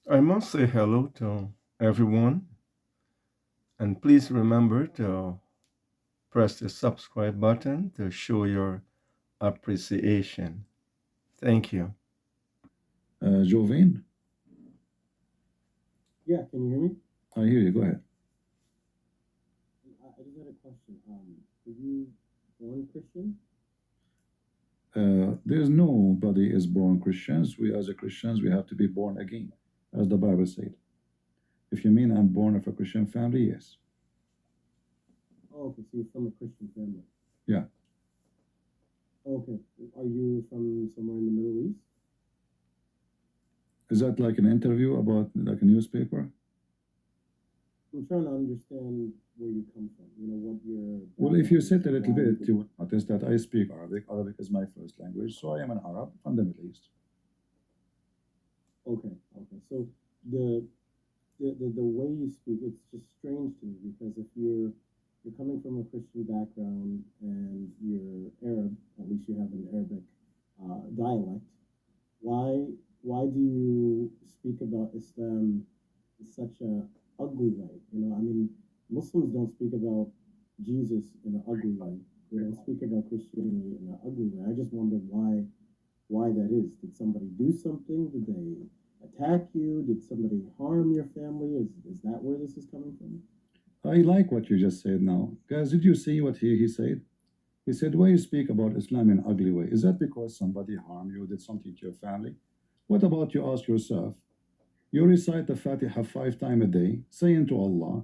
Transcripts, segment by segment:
I must say hello to everyone, and please remember to press the subscribe button to show your appreciation. Thank you. Jovine, Yeah, can you hear me? I hear you. Go ahead. I just had a question. Were you born Christian? There's nobody is born Christians. We as a Christians, we have to be born again, as the Bible said. If you mean I'm born of a Christian family, yes. Oh, okay, so you're from a Christian family. Yeah. Okay. Are you from somewhere in the Middle East? Is that like an interview about like a newspaper? I'm trying to understand where you come from. You know, what your Well, if you background sit is, a little why you bit, you will notice that I speak Arabic. Arabic is my first language, so I am an Arab from the Middle East. Okay, okay. So the the way you speak, it's just strange to me because if you're coming from a Christian background and you're Arab, at least you have an Arabic dialect. Why do you speak about Islam in such a ugly way? You know, I mean, Muslims don't speak about Jesus in an ugly way. They don't speak about Christianity in an ugly way. I just wonder why that is. Did somebody do something? Did they attack you? Did somebody harm your family? Is that where this is coming from? I like what you just said now. Guys, did you see what he said? He said, why you speak about Islam in an ugly way? Is that because somebody harmed you, did something to your family? What about you ask yourself, you recite the Fatiha 5 times a day, saying to Allah,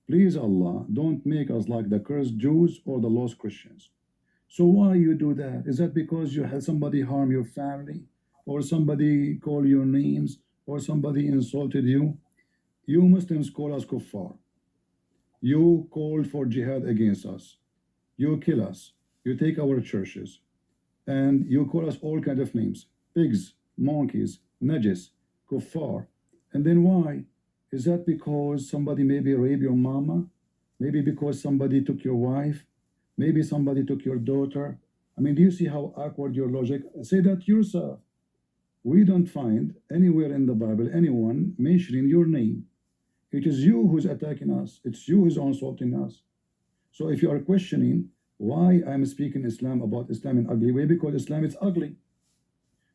please Allah, don't make us like the cursed Jews or the lost Christians. So why you do that? Is that because you had somebody harm your family, or somebody call your names, or somebody insulted you? You Muslims call us kuffar. You call for jihad against us. You kill us. You take our churches. And you call us all kind of names. Pigs, monkeys, najis, kuffar. And then why? Is that because somebody maybe raped your mama? Maybe because somebody took your wife? Maybe somebody took your daughter? I mean, do you see how awkward your logic? Say that yourself. We don't find anywhere in the Bible anyone mentioning your name. It is you who's attacking us. It's you who's insulting us. So if you are questioning why I'm speaking Islam about Islam in ugly way, because Islam is ugly.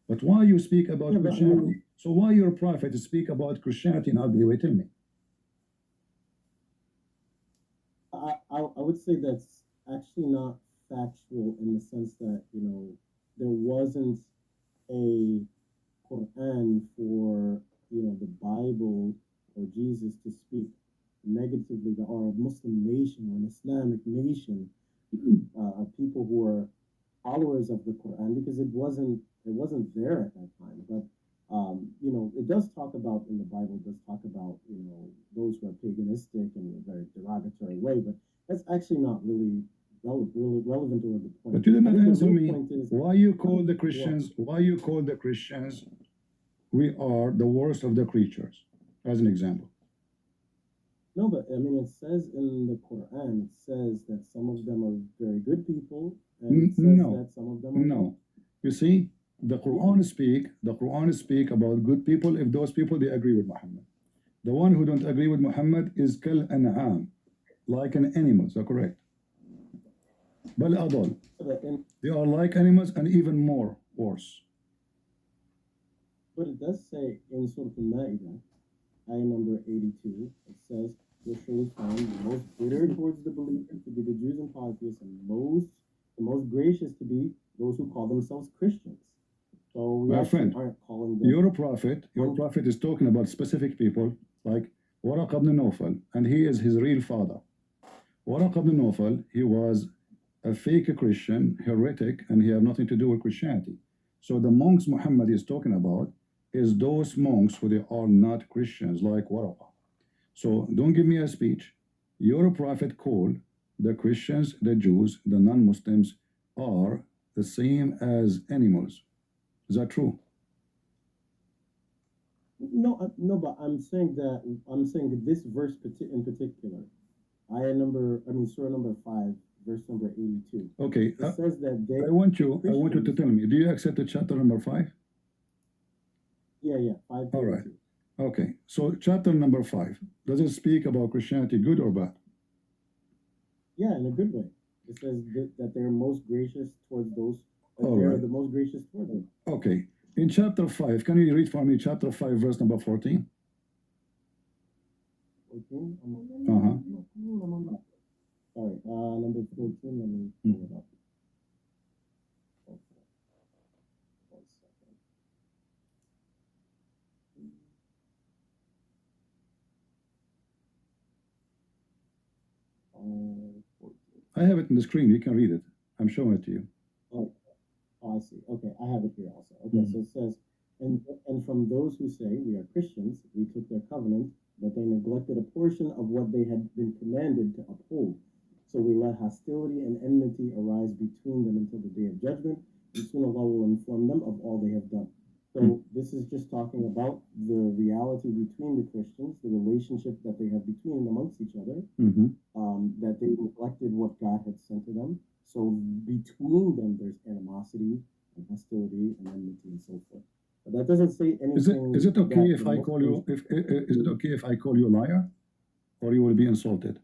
But why you speak about Yeah, but I Christianity? mean, So why your prophet speak about Christianity in ugly way? Tell me. I would say that's actually not factual in the sense that, you know, there wasn't a Quran for, you know, the Bible or Jesus to speak negatively to our Muslim nation or an Islamic nation, of people who are followers of the Quran, because it wasn't there at that time. But you know, it does talk about in the Bible, it does talk about, you know, those who are paganistic in a very derogatory way. But that's actually not really relevant or the point. But you did I not think the answer real me. point is Why you call the what. Christians? Why you call the Christians? We are the worst of the creatures, as an example. No, but I mean, it says in the Quran, it says that some of them are very good people, and it says No, that some of them are not. no. You see, the Yeah, Quran speak about good people if those people they agree with Muhammad. The one who don't agree with Muhammad is kal an'am, like an animal. So correct. Bal adol. and They are like animals and even more worse. but it does say in Surah Al-Ma'idah, ayah number 82, it says, you'll surely find the most bitter towards the believers to be the Jews and polytheists, and the most gracious to be those who call themselves Christians. So we My actually friend, aren't calling them. your prophet is talking about specific people like Waraq ibn Nawfal, and he is his real father. Waraq ibn Nawfal, he was a fake Christian, heretic, and he had nothing to do with Christianity. So the monks Muhammad is talking about is those monks who they are not Christians like Waraq. So don't give me a speech. Your prophet called the Christians, the Jews, the non-Muslims are the same as animals. Is that true? No, no, but I'm saying that this verse in particular, surah number 5, verse number 82. Okay, It says that I want you to Christians. tell me, do you accept the chapter number 5? Yeah, yeah, All right. 532. Okay, so chapter number 5, does it speak about Christianity good or bad? Yeah, in a good way. It says that they're most gracious towards those, that All they're right. the most gracious toward them. Okay. In chapter 5, can you read for me chapter 5, verse number 14? 14? Uh-huh. Sorry, number 14, let me pull it up. Okay. 1 second. Uh, 14. I have it in the screen. You can read it. I'm showing it to you. Oh, I see. Okay, I have it here also. Okay, so it says, and from those who say we are Christians, we took their covenant, but they neglected a portion of what they had been commanded to uphold. So we let hostility and enmity arise between them until the day of judgment, and soon Allah will inform them of all they have done. So this is just talking about the reality between the Christians, the relationship that they have between and amongst each other, that they neglected what God had sent to them. So between them, there's animosity and hostility and enmity and so forth. But that doesn't say anything. Is it okay that if the I call you is it okay if I call you a liar, or you will be insulted?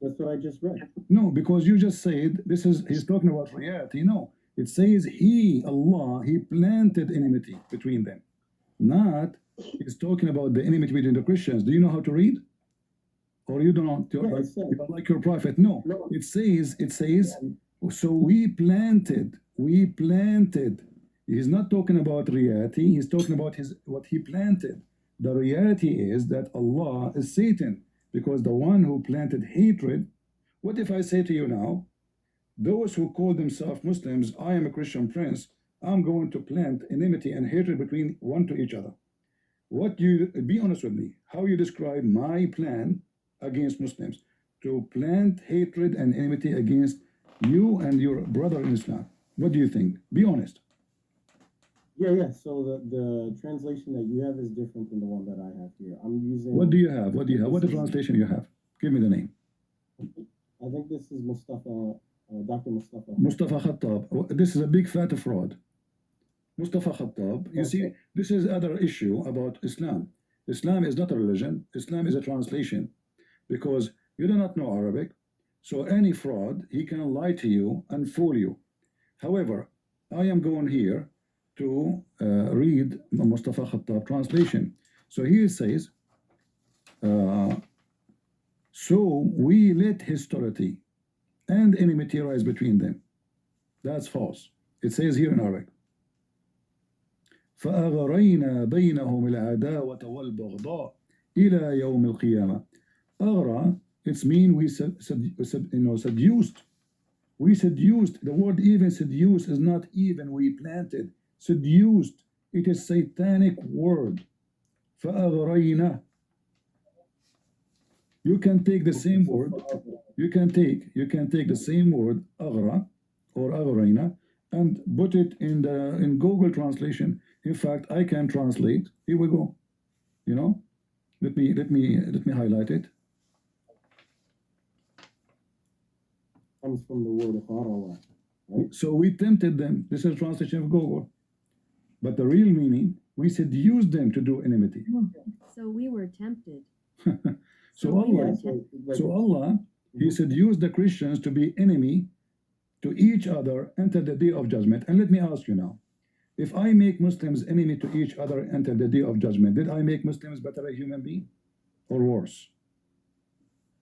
That's what I just read. No, because you just said he's talking about reality. No, it says Allah, he planted enmity between them. Not he's talking about the enmity between the Christians. Do you know how to read? Or you don't Yeah, it says, you don't like your prophet? No. no, It says so we planted. He's not talking about reality, he's talking about what he planted. The reality is that Allah is Satan, because the one who planted hatred. What if I say to you now, those who call themselves Muslims, I am a Christian prince, I'm going to plant enmity and hatred between one to each other. What you be honest with me, how you describe my plan against Muslims, to plant hatred and enmity against you and your brother in Islam? What do you think? Be honest. Yeah. So the translation that you have is different than the one that I have here. I'm using. What do you have? What do you have? What translation you have? Give me the name. I think this is Mustafa, Dr. Mustafa. Mustafa Khattab. This is a big fat fraud. Mustafa Khattab. You see, this is other issue about Islam. Islam is not a religion. Islam is a translation, because you do not know Arabic. So any fraud, he can lie to you and fool you. However, I am going here to read Mustafa Khattab translation. So here it says, so we let hostility and enmity rise between them. That's false. It says here in Arabic, فأغرينا بينهم العداوة والبغضاء إلى يوم القيامة. أغرى, it's mean we seduced. We seduced. The word even seduce is not even we planted. Seduced. It is satanic word. فأغرينا. You can take the same word. You can take the same word أغرى or أغرينا and put it in Google translation. In fact, I can translate. Here we go. You know, let me highlight it. Comes from the word harawa, right? So we tempted them. This is a translation of Google. But the real meaning, we seduced them to do enmity. So we were tempted. So we were Allah, tempted. so Allah, he seduced the Christians to be enemy to each other until the day of judgment. And let me ask you now, if I make Muslims enemy to each other until the day of judgment, did I make Muslims better a human being or worse?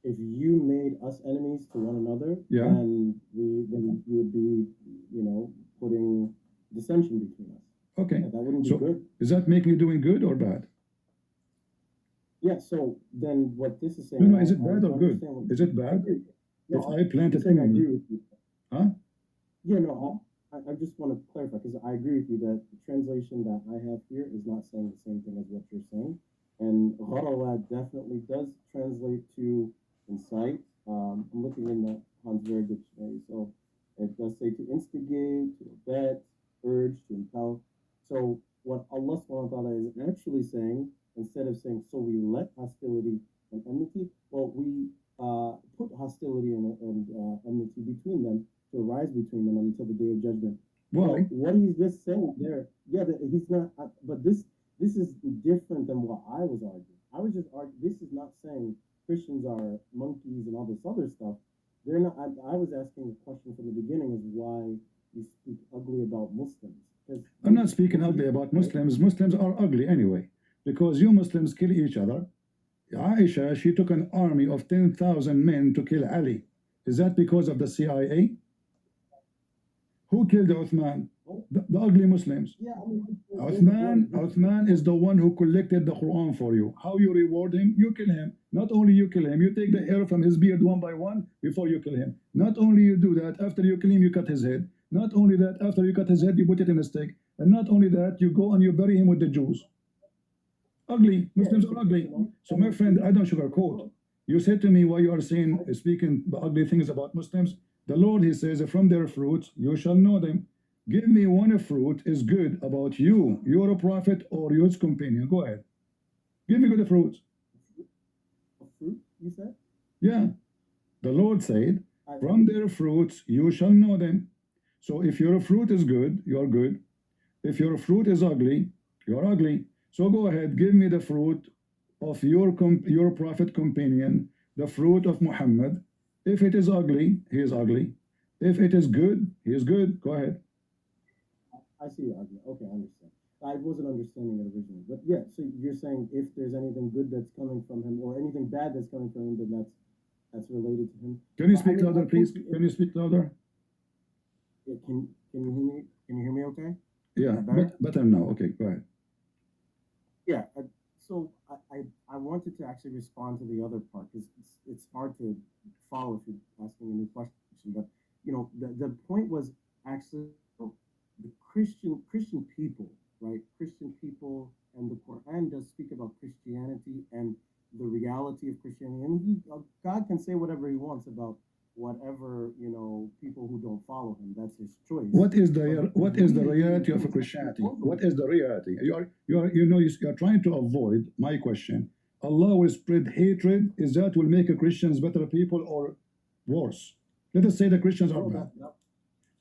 If you made us enemies to one another, Yeah. then you would be, putting dissension between us. Okay. Yeah, that wouldn't be So good. does that make me doing good or bad? Yeah. So then, what this is saying? No, is it bad or good? Is it bad? If I planted I enemy, agree with you. huh? Yeah, no, I just want to clarify, because I agree with you that the translation that I have here is not saying the same thing as what you're saying. And gharawat definitely does translate to incite. I'm looking in the Hansberg dictionary, so it does say to instigate, to abet, urge, to impel. So what Allah subhanahu wa ta'ala is actually saying, instead of saying, so we let hostility and enmity, well, we put hostility and enmity between them, to arise between them until the day of judgment. Why? Well, what he's just saying there, yeah, that he's not. But this this is different than what I was arguing. I was just arguing. This is not saying Christians are monkeys and all this other stuff. They're not. I was asking the question from the beginning is why you speak ugly about Muslims. Because I'm not speaking ugly about Muslims. Muslims are ugly anyway, because you Muslims kill each other. Aisha, she took an army of 10,000 men to kill Ali. Is that because of the CIA? Who killed Uthman? The ugly Muslims. Yeah, I mean, Uthman is the one who collected the Quran for you. How you reward him? You kill him. Not only you kill him, you take the hair from his beard one by one before you kill him. Not only you do that, after you kill him, you cut his head. Not only that, after you cut his head, you put it in a stake. And not only that, you go and you bury him with the Jews. Ugly. Muslims are ugly. So my friend, I don't sugarcoat. You said to me why you are saying, speaking the ugly things about Muslims. The Lord, he says, from their fruits you shall know them. Give me one fruit is good about you, you're a prophet or your companion. Go ahead. Give me good fruits. a fruit, you said? Yeah. The Lord said, from their fruits you shall know them. So if your fruit is good, you're good. If your fruit is ugly, you're ugly. So go ahead, give me the fruit of your prophet companion, the fruit of Muhammad. If it is ugly, he is ugly. If it is good, he is good. Go ahead. I see your argument. Okay, I understand. I wasn't understanding it originally, but yeah. So you're saying if there's anything good that's coming from him or anything bad that's coming from him, then that's related to him. Can you I speak mean, louder, I please? think Can you speak louder? can you hear me? Can you hear me? Okay. Yeah, Better? better now. Okay, go ahead. Yeah. So I wanted to actually respond to the other part because it's hard to follow if you're asking a new question. But you know, the point was actually the Christian people, right? Christian people, and the Quran does speak about Christianity and the reality of Christianity. And God can say whatever He wants about whatever people who don't follow Him. That's His choice. What is the reality of Christianity? What is the reality? You're trying to avoid my question. Allah will spread hatred. Is that will make Christians better people or worse? Let us say the Christians are bad.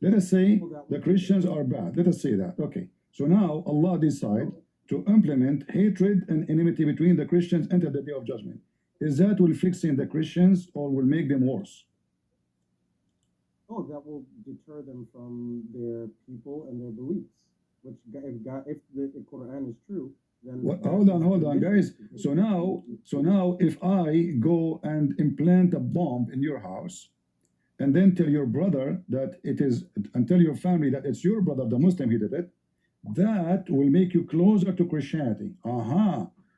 Let us say the Christians are bad. Let us say that. Okay. So now Allah decide to implement hatred and enmity between the Christians until the day of judgment. Is that will fix in the Christians or will make them worse? Oh, that will deter them from their people and their beliefs. Which, if the Quran is true, then hold on, guys. So now, if I go and implant a bomb in your house, and then tell your brother that it is, and tell your family that it's your brother, the Muslim, he did it, that will make you closer to Christianity.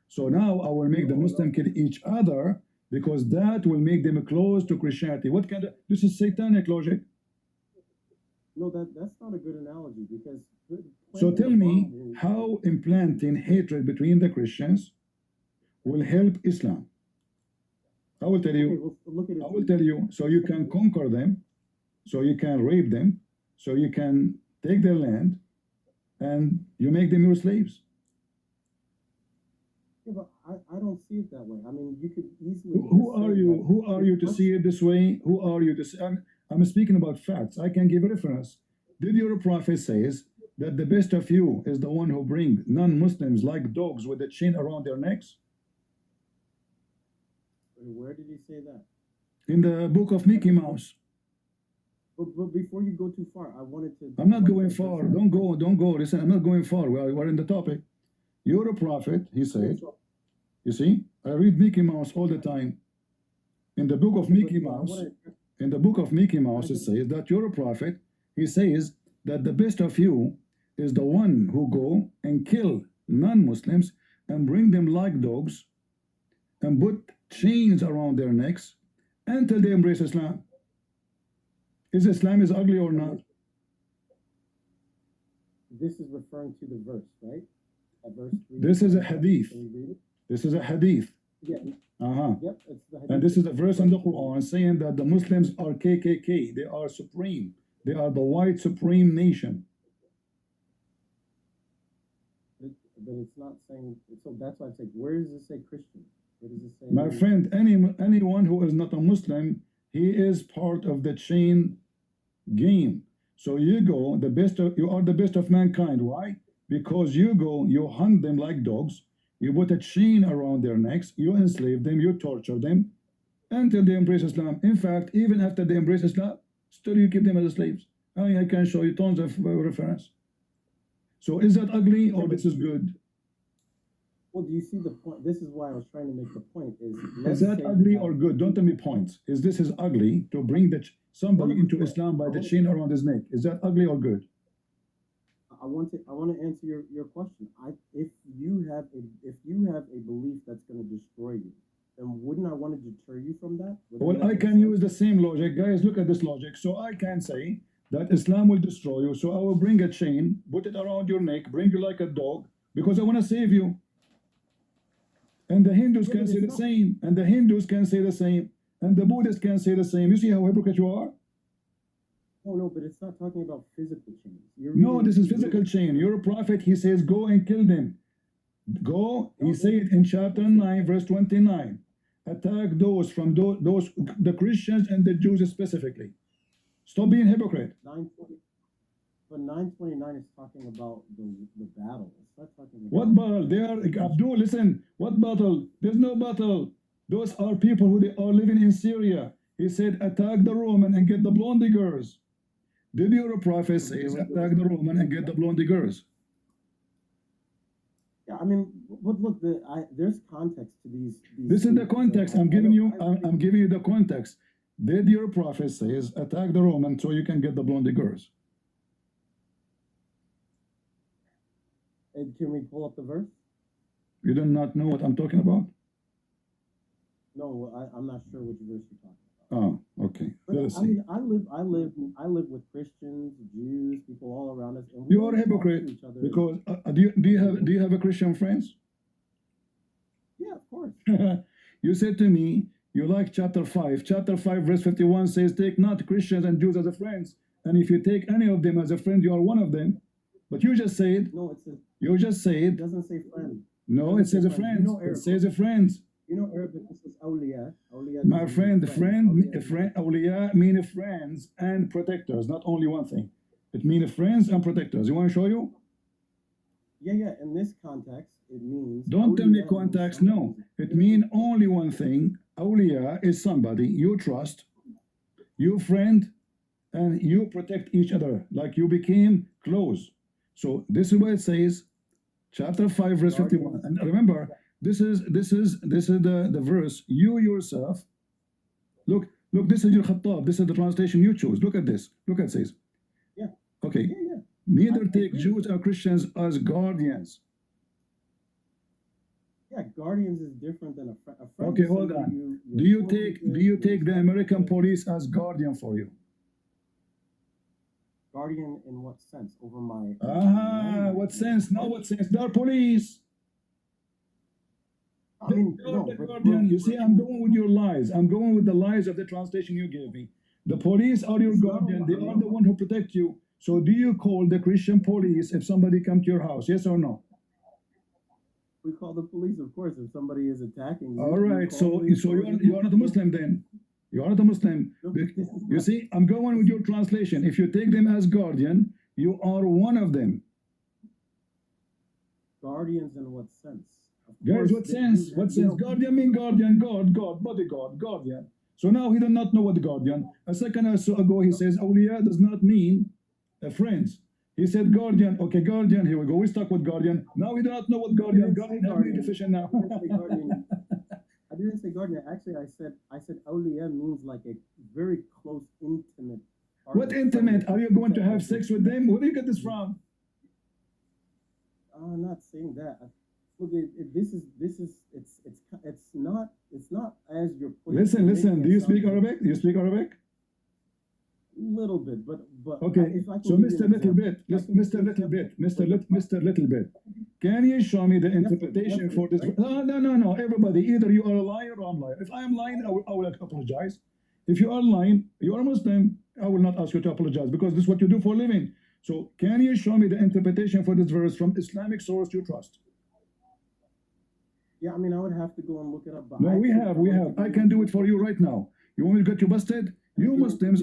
So now I will make the Muslim kill each other because that will make them close to Christianity. What kind of, this is satanic logic. No, that's not a good analogy because. So tell me how implanting hatred between the Christians will help Islam. I will tell you. Okay, well, look at it. I will tell you. So you can conquer them, so you can rape them, so you can take their land, and you make them your slaves. Yeah, but I don't see it that way. I mean, you could easily. Who are you to see it this way? Who are you to see? I'm speaking about facts. I can give a reference. Did your prophet says that the best of you is the one who bring non-Muslims like dogs with a chain around their necks? Where did he say that? In the book of Mickey Mouse. But before you go too far, I wanted to. I'm not going far. Don't go. Listen, I'm not going far. We're in the topic. You're a prophet, he said. You see, I read Mickey Mouse all the time. In the book of Mickey Mouse, it says that you're a prophet. He says that the best of you is the one who go and kill non-Muslims and bring them like dogs and put chains around their necks until they embrace Islam. Is Islam is ugly or not? This is referring to the verse, right? Verse 3. This is a hadith. Can you read it? This is a hadith. Yeah. Yep, it's the hadith. And this is a verse in the Quran saying that the Muslims are KKK. They are supreme. They are the white supreme nation. But it's not saying. So that's why I say, where does it say Christian? Where does it say? My friend, anyone who is not a Muslim, he is part of the chain game. So you are the best of mankind. Why? because you go, you hunt them like dogs, you put a chain around their necks, you enslave them, you torture them until they embrace Islam. In fact, even after they embrace Islam, still you keep them as slaves. I can show you tons of reference. So is that ugly or this is good? Well, do you see the point? This is why I was trying to make the point. Is that ugly or good? Don't tell me points. Is this is ugly to bring somebody into Islam by the chain around his neck? Is that ugly or good? I want to answer your question. If you have a belief that's going to destroy you, then wouldn't I want to deter you from that? Well, I can use the same logic, guys. Look at this logic. So I can say that Islam will destroy you. So I will bring a chain, put it around your neck, bring you like a dog, because I want to save you. And the Hindus can say the same, and the Hindus can say the same, and the Buddhists can say the same. You see how hypocrite you are? Oh no, but it's not talking about physical chains. No, this is physical chain. You're a prophet. He says, go and kill them. Go. He said in chapter 9, verse 29. Attack those from those the Christians and the Jews specifically. Stop being hypocrite. 920, but 929 is talking about the battle. It's not talking about what battle? They are Abdul. Listen, what battle? There's no battle. Those are people who they are living in Syria. He said, attack the Roman and get the blonde girls. Did your prophet say, attack the Roman and get the blonde girls? Yeah, I mean, but look, there's context to these this is the context. I'm giving you. I'm giving you the context. Did your prophet says attack the Roman so you can get the blonde girls? And can we pull up the verse? You do not know what I'm talking about? No, I'm not sure which verse you're talking about. Oh, okay. But I mean, I live with Christians, Jews, people all around us, and you are a hypocrite because do you have a Christian friends? Yeah, of course. You said to me you like chapter 5. Chapter 5, verse 51 says, take not Christians and Jews as a friends, and if you take any of them as a friend, you are one of them. But you just said no. It says you just said it doesn't say friend. No, it says a friend. You know, it says a friend. You know Arabic, this is awliya. My friend, awliya mean friends and protectors, not only one thing. It means friends and protectors. You want to show you? Yeah. In this context, it means. Don't tell me context. No, it means only one thing. Awliya is somebody you trust, you friend, and you protect each other, like you became close. So this is what it says, chapter 5, verse 51. And remember, this is the verse. You yourself, look, this is your Khattab. This is the translation you choose. Look at this. Look at it says. Yeah. Okay. Yeah. Neither take Jews or Christians as guardians. Yeah, guardians is different than a friend. Okay, hold on. Do you take the American police as guardian for you? Guardian in what sense? Over my. What sense? No, what sense? They're police. I mean, no, the guardian. You see, I'm going with your lies. I'm going with the lies of the translation you gave me. The police are your guardian. They are the one who protect you. So do you call the Christian police if somebody come to your house? Yes or no? We call the police, of course, if somebody is attacking you. All right. So you are not a Muslim then. You are not a Muslim. You see, I'm going with your translation. If you take them as guardian, you are one of them. Guardians in what sense? Guys, what sense? What sense? Guardian mean guardian, God, bodyguard, guardian. So now he does not know what guardian. A second or so ago he says awliya does not mean friends. He said guardian. Okay, guardian. Here we go. We stuck with guardian. Now we do not know what guardian. Guardian have many deficient now. I didn't say guardian. Actually, I said awliya means like a very close, intimate. What intimate? Are you going to have sex with them? Where do you get this from? I'm not saying that. Look, it's not as you're putting. Listen. Do you speak Arabic? Do you speak Arabic? Little bit, but okay. So, Mr. Little Bit, Mr. Little Bit, can you show me the interpretation for this? No. Everybody, either you are a liar or I'm a liar. If I am lying, I will apologize. If you are lying, you are a Muslim. I will not ask you to apologize because this is what you do for a living. So, can you show me the interpretation for this verse from Islamic source you trust? Yeah, I mean, I would have to go and look it up. But no, we have. I can do it for you right now. You want me to get you busted? You Muslims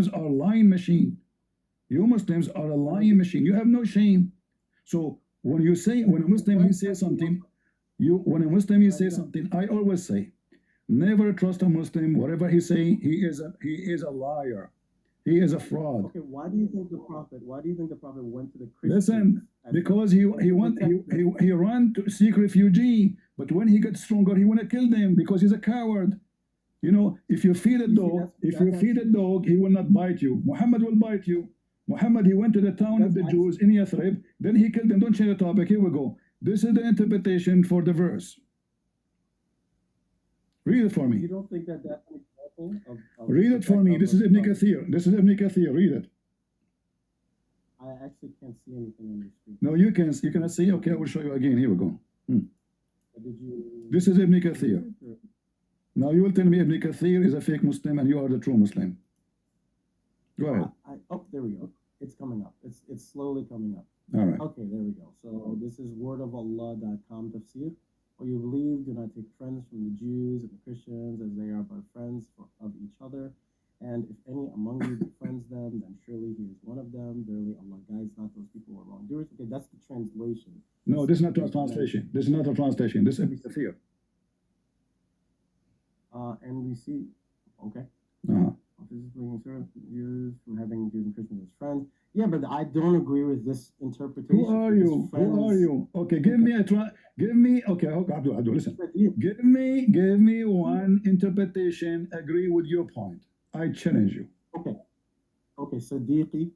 are lying machine. You Muslims are a lying machine. You have no shame. So when you say, when a Muslim he says something, when a Muslim he says something, I always say, never trust a Muslim. Whatever he say, he is a liar. He is a fraud. Okay, why do you think the prophet? Why do you think the prophet went to the Christians? Listen, because he ran to seek refugee, but when he got stronger, he want to kill them because he's a coward. You know, if you feed a dog, he will not bite you. Muhammad will bite you. Muhammad, he went to the town of the Jews in Yathrib, then he killed them. Don't change the topic. Here we go. This is the interpretation for the verse. Read it for me. You don't think that that's an example of read it for me. This is Ibn Kathir. This is Ibn Kathir. Read it. I actually can't see anything on your screen. No, you can. You cannot see. Okay, I will show you again. Here we go. Did you? This is Ibn Kathir. Now you will tell me Ibn Kathir is a fake Muslim and you are the true Muslim. Go ahead. Oh, there we go. It's coming up. It's slowly coming up. All right. Okay, there we go. So this is wordofallah.com tafsir. Or you believe, do not take friends from the Jews and the Christians, as they are but friends of each other. And if any among you befriends them, then surely he is one of them. Verily, Allah guides not those people who are wrongdoers. Okay, that's the translation. No, this is not a translation. This is not a translation. This is Ibn Kathir. And we see, okay. This is bringing certain Jews from having Jews and Christians as friends. Yeah, but I don't agree with this interpretation. Who are you? Who are you? Okay, give me a try. Give me. Okay, Abdul, listen. Give me one interpretation. Agree with your point. I challenge you. Okay, Sadiqi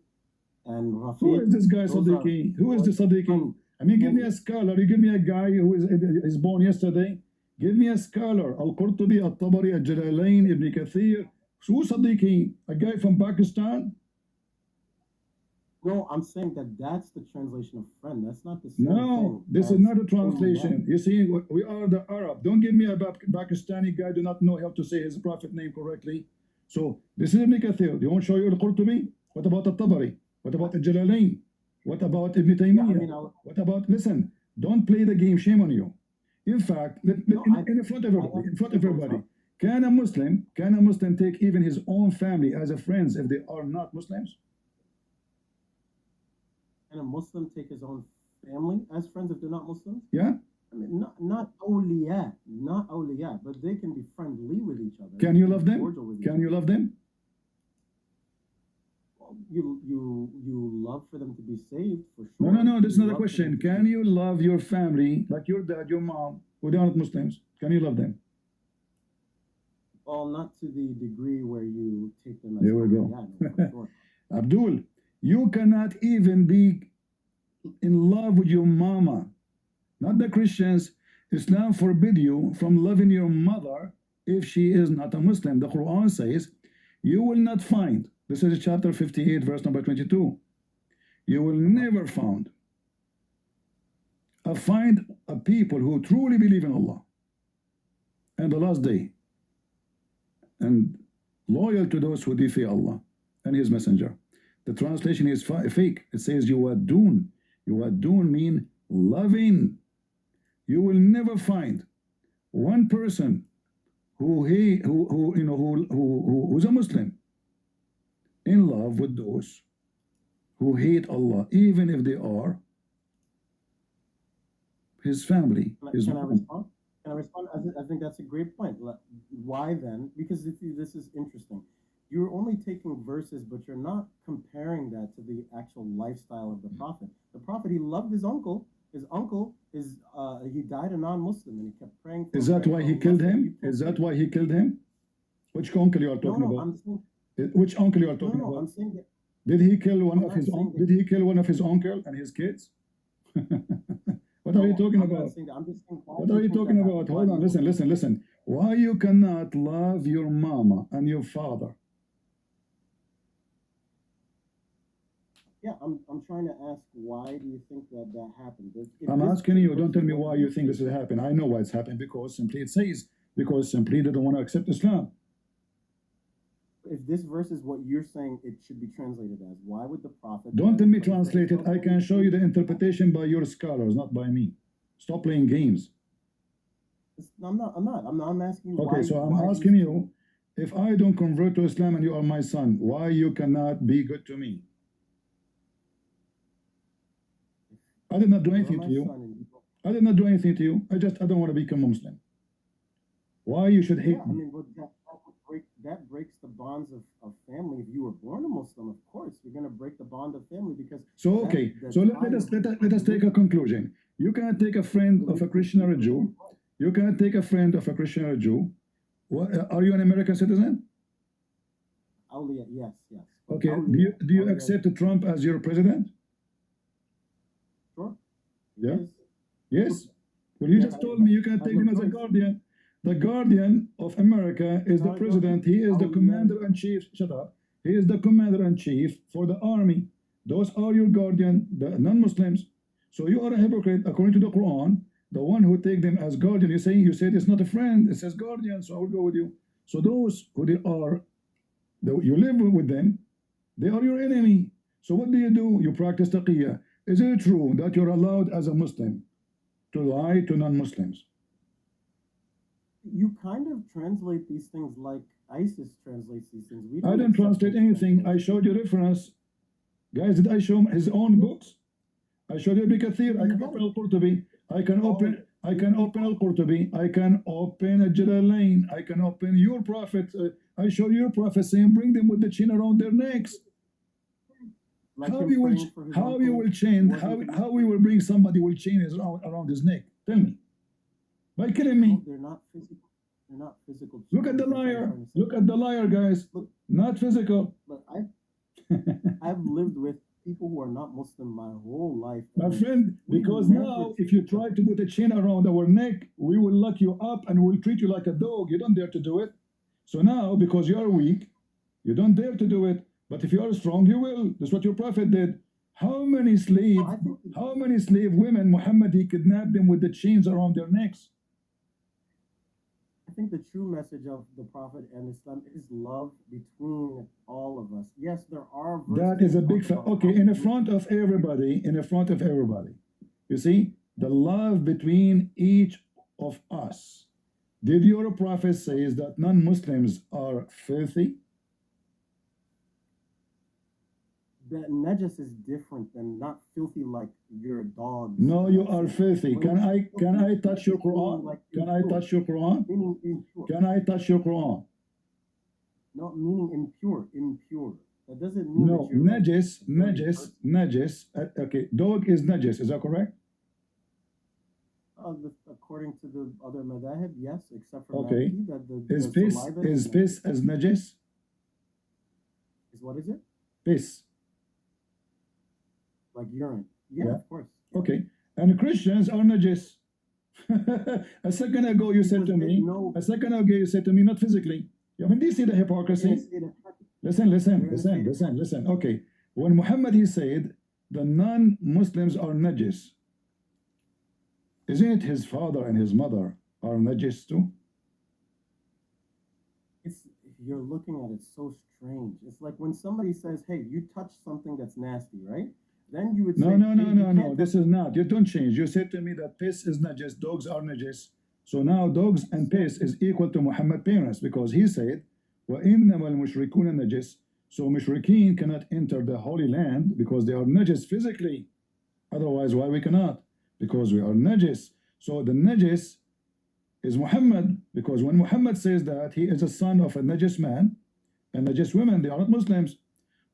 and Rafiq. Who is this guy, Sadiqi? Who is the Sadiqi? I mean, give me a scholar. You give me a guy who is born yesterday. Give me a scholar. Al-Qurtubi, Al-Tabari, Al-Jalalain, Ibn Kathir. Who Sadiqi? A guy from Pakistan? No, I'm saying that that's the translation of friend. That's not the same thing. This is not a translation. You see, we are the Arab. Don't give me a Pakistani guy do not know how to say his prophet name correctly. So this is Ibn Kathir. Do you want to show you Al-Qurtubi? What about Al-Tabari? What about Al-Jalalain? What about Ibn Taymiyyah? What about, listen, don't play the game. Shame on you. In fact, in front of everybody, can a Muslim take even his own family as a friends if they are not Muslims? Can a Muslim take his own family as friends if they're not Muslims? Yeah. I mean, not awliya, but they can be friendly with each other. Can you love them? Can you love them? Well, you love for them to be saved, for sure. No, that's not a question. Can you love your family, like your dad, your mom, who they are not Muslims? Can you love them? Well, not to the degree where you take them as there we go. Yeah, no, for sure. Abdul, you cannot even be in love with your mama. Not the Christians. Islam forbid you from loving your mother if she is not a Muslim. The Quran says, you will not find, this is chapter 58, verse number 22, you will never find a people who truly believe in Allah and the last day and loyal to those who defy Allah and His Messenger. The translation is fake. It says yuwaddun. Yuwaddun mean loving. You will never find one person who's a Muslim in love with those who hate Allah, even if they are his family. Can I respond? Can I respond? I think that's a great point. Why then? Because this is interesting. You're only taking verses, but you're not comparing that to the actual lifestyle of the Prophet. The Prophet, he loved his uncle. His uncle he died a non-Muslim, and he kept praying for him. Is that why he killed him? Is that why he killed him? Which uncle you are talking about? I'm saying, which uncle you are talking about? I'm saying that, did he kill one of his Did he kill one of his uncle and his kids? What are you talking about? What are you talking about? Hold on, listen. Why you cannot love your mama and your father? Yeah, I'm trying to ask, why do you think that happened? I'm asking you, don't tell me why you think this has happened. I know why it's happened, because simply it says, because simply they don't want to accept Islam. If this verse is what you're saying it should be translated as, why would the Prophet... Don't tell me translate it. I can show you the interpretation by your scholars, not by me. Stop playing games. I'm asking you. Okay, so I'm asking you, if I don't convert to Islam and you are my son, why you cannot be good to me? I did not do You're anything my to you. son, and you don't. I did not do anything to you. I don't want to become a Muslim. Why you should hate Yeah, I me? mean, but that breaks the bonds of family. If you were born a Muslim, of course, you're gonna break the bond of family because So that okay, the so tie of let us take a conclusion. You cannot take a friend of a religion Christian or a is Jew. blood. You cannot take a friend of a Christian or a Jew. Are you an American citizen? Awliya, yes, yes. But Okay. awliya, Do you awliya, accept Trump as your president? sure, he Yeah. is. Yes. Well, you Yeah, just told me you cannot has take no him as a choice. guardian. The guardian of America is the Not a president. guardian. He is the Awliya, commander in chief. Shut up. He is the commander in chief for the army. Those are your guardian, the non-Muslims. So you are a hypocrite according to the Quran. The one who take them as guardian, you said it's not a friend, it says guardian, so I will go with you. So those who they are, you live with them, they are your enemy. So what do? You practice taqiyya. Is it true that you're allowed as a Muslim to lie to non-Muslims? you kind of translate these things like ISIS translates these things. We I don't didn't accept translate those anything. I translations. showed you reference. Guys, did I show his own books? I showed you Ibn Kathir. I You can got open it. Al-Qurtubi. I can open Al-Qurtubi. I can open Al-Jalalain. I can open your prophet. I showed your prophet saying, bring them with the chain around their necks. Like How him you will praying for his how you uncle will who chain wasn't how we will bring somebody with chain around his neck? Tell me. By killing No, me. they're not physical. They're not physical. Look at the chains. That's what I'm liar. trying to say. Look at the liar, guys. Look, Not physical. look, I've lived with people who are not Muslim my whole life. My and friend, we because never now if you treat try them. to put a chain around our neck, we will lock you up and we'll treat you like a dog. You don't dare to do it. So now, because you are weak, you don't dare to do it. But if you are strong, you will. That's what your prophet did. How many slave, I think how many slave women Muhammad he kidnapped them with the chains around their necks? I think the true message of the Prophet and Islam is love between all of us. Yes, there are verses That is a that big talk about okay, how in the we- front of everybody, You see, the love between each of us. Did your prophet says that non-Muslims are filthy? that najas is different than not filthy like your dogs. No, in you that are sense. filthy. When Can we say I filthy, touch your it's meaning Quran? like Can I impure, touch your Quran? meaning impure. Can I touch your Quran? Not meaning impure. That doesn't mean No, that you're like dirty person. najis. Okay, dog is najis. Is that correct? According to the other madahib, yes, except for Okay. Maliki, that Is the piss saliva is najis. piss as najis? Is what is it? Piss. Like urine. Yeah, Yeah. of course. Okay. And Christians are najis. A second ago you said Because to they me. know- A second ago you said to me, not physically. I mean, do you see the They're in hypocrisy? a state of- Listen. Okay. When Muhammad he said the non-Muslims are najis, isn't it his father and his mother are najis too? It's you're looking at it so strange. It's like when somebody says, "Hey, you touch something that's nasty," right? Then you would say, No. "Hey, you can't This touch is not. You don't change. You said to me that piss is najis, dogs are najis. So now dogs and piss is equal to Muhammad parents because he said, وَإِنَّمَا الْمُشْرِكُونَ najis. So mushrikeen cannot enter the Holy Land because they are najis physically. Otherwise, why we cannot? Because we are najis. So the najis is Muhammad because when Muhammad says that he is a son of a najis man and najis women, they are not Muslims.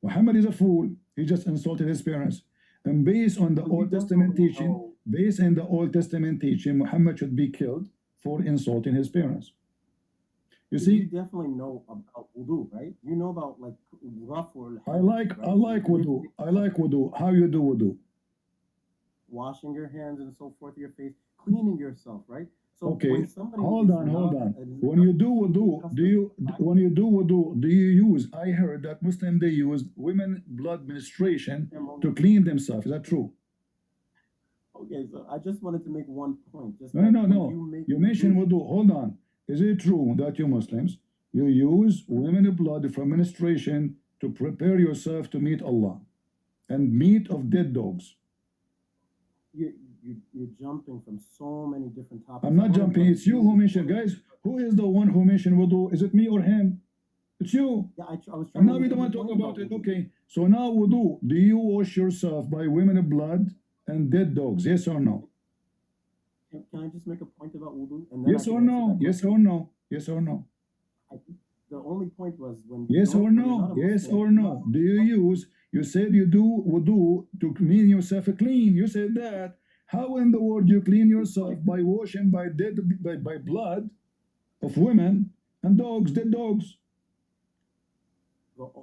Muhammad is a fool. He just insulted his parents. And based on the Well, you Old Testament definitely teaching, know- Muhammad should be killed for insulting his parents. You you see, definitely know about wudu, right? You know about like rough or I like wudu. I like wudu. How you do wudu? washing your hands and so forth, your face, cleaning yourself, right? So Okay, when somebody hold is on. not- When you do wudu, do you use? I heard that Muslim they use women blood menstruation to clean themselves. Is that true? Okay, so I just wanted to make one point. Just No. that when You mentioned wudu. Hold on. Is it true that you Muslims you use women blood from menstruation to prepare yourself to meet Allah and meat of dead dogs? You're jumping from so many different topics. I'm not jumping. It's you who mentioned, guys. Who is the one who mentioned wudu? Is it me or him? It's you. Yeah, I was trying. And now to we make don't a want to talk point about it. wudu. Okay. So now wudu. Do you wash yourself by women blood and dead dogs? Yes or no? Can I just make a point about wudu? And then I Yes can or answer no? that Yes question? or no? Yes or no? I think the only point was Yes or when you're not no? a Yes Muslim, or no? Do you use, you said you do wudu to clean yourself clean. You said that. How in the world you clean yourself by washing by dead by blood of women and dogs, dead dogs?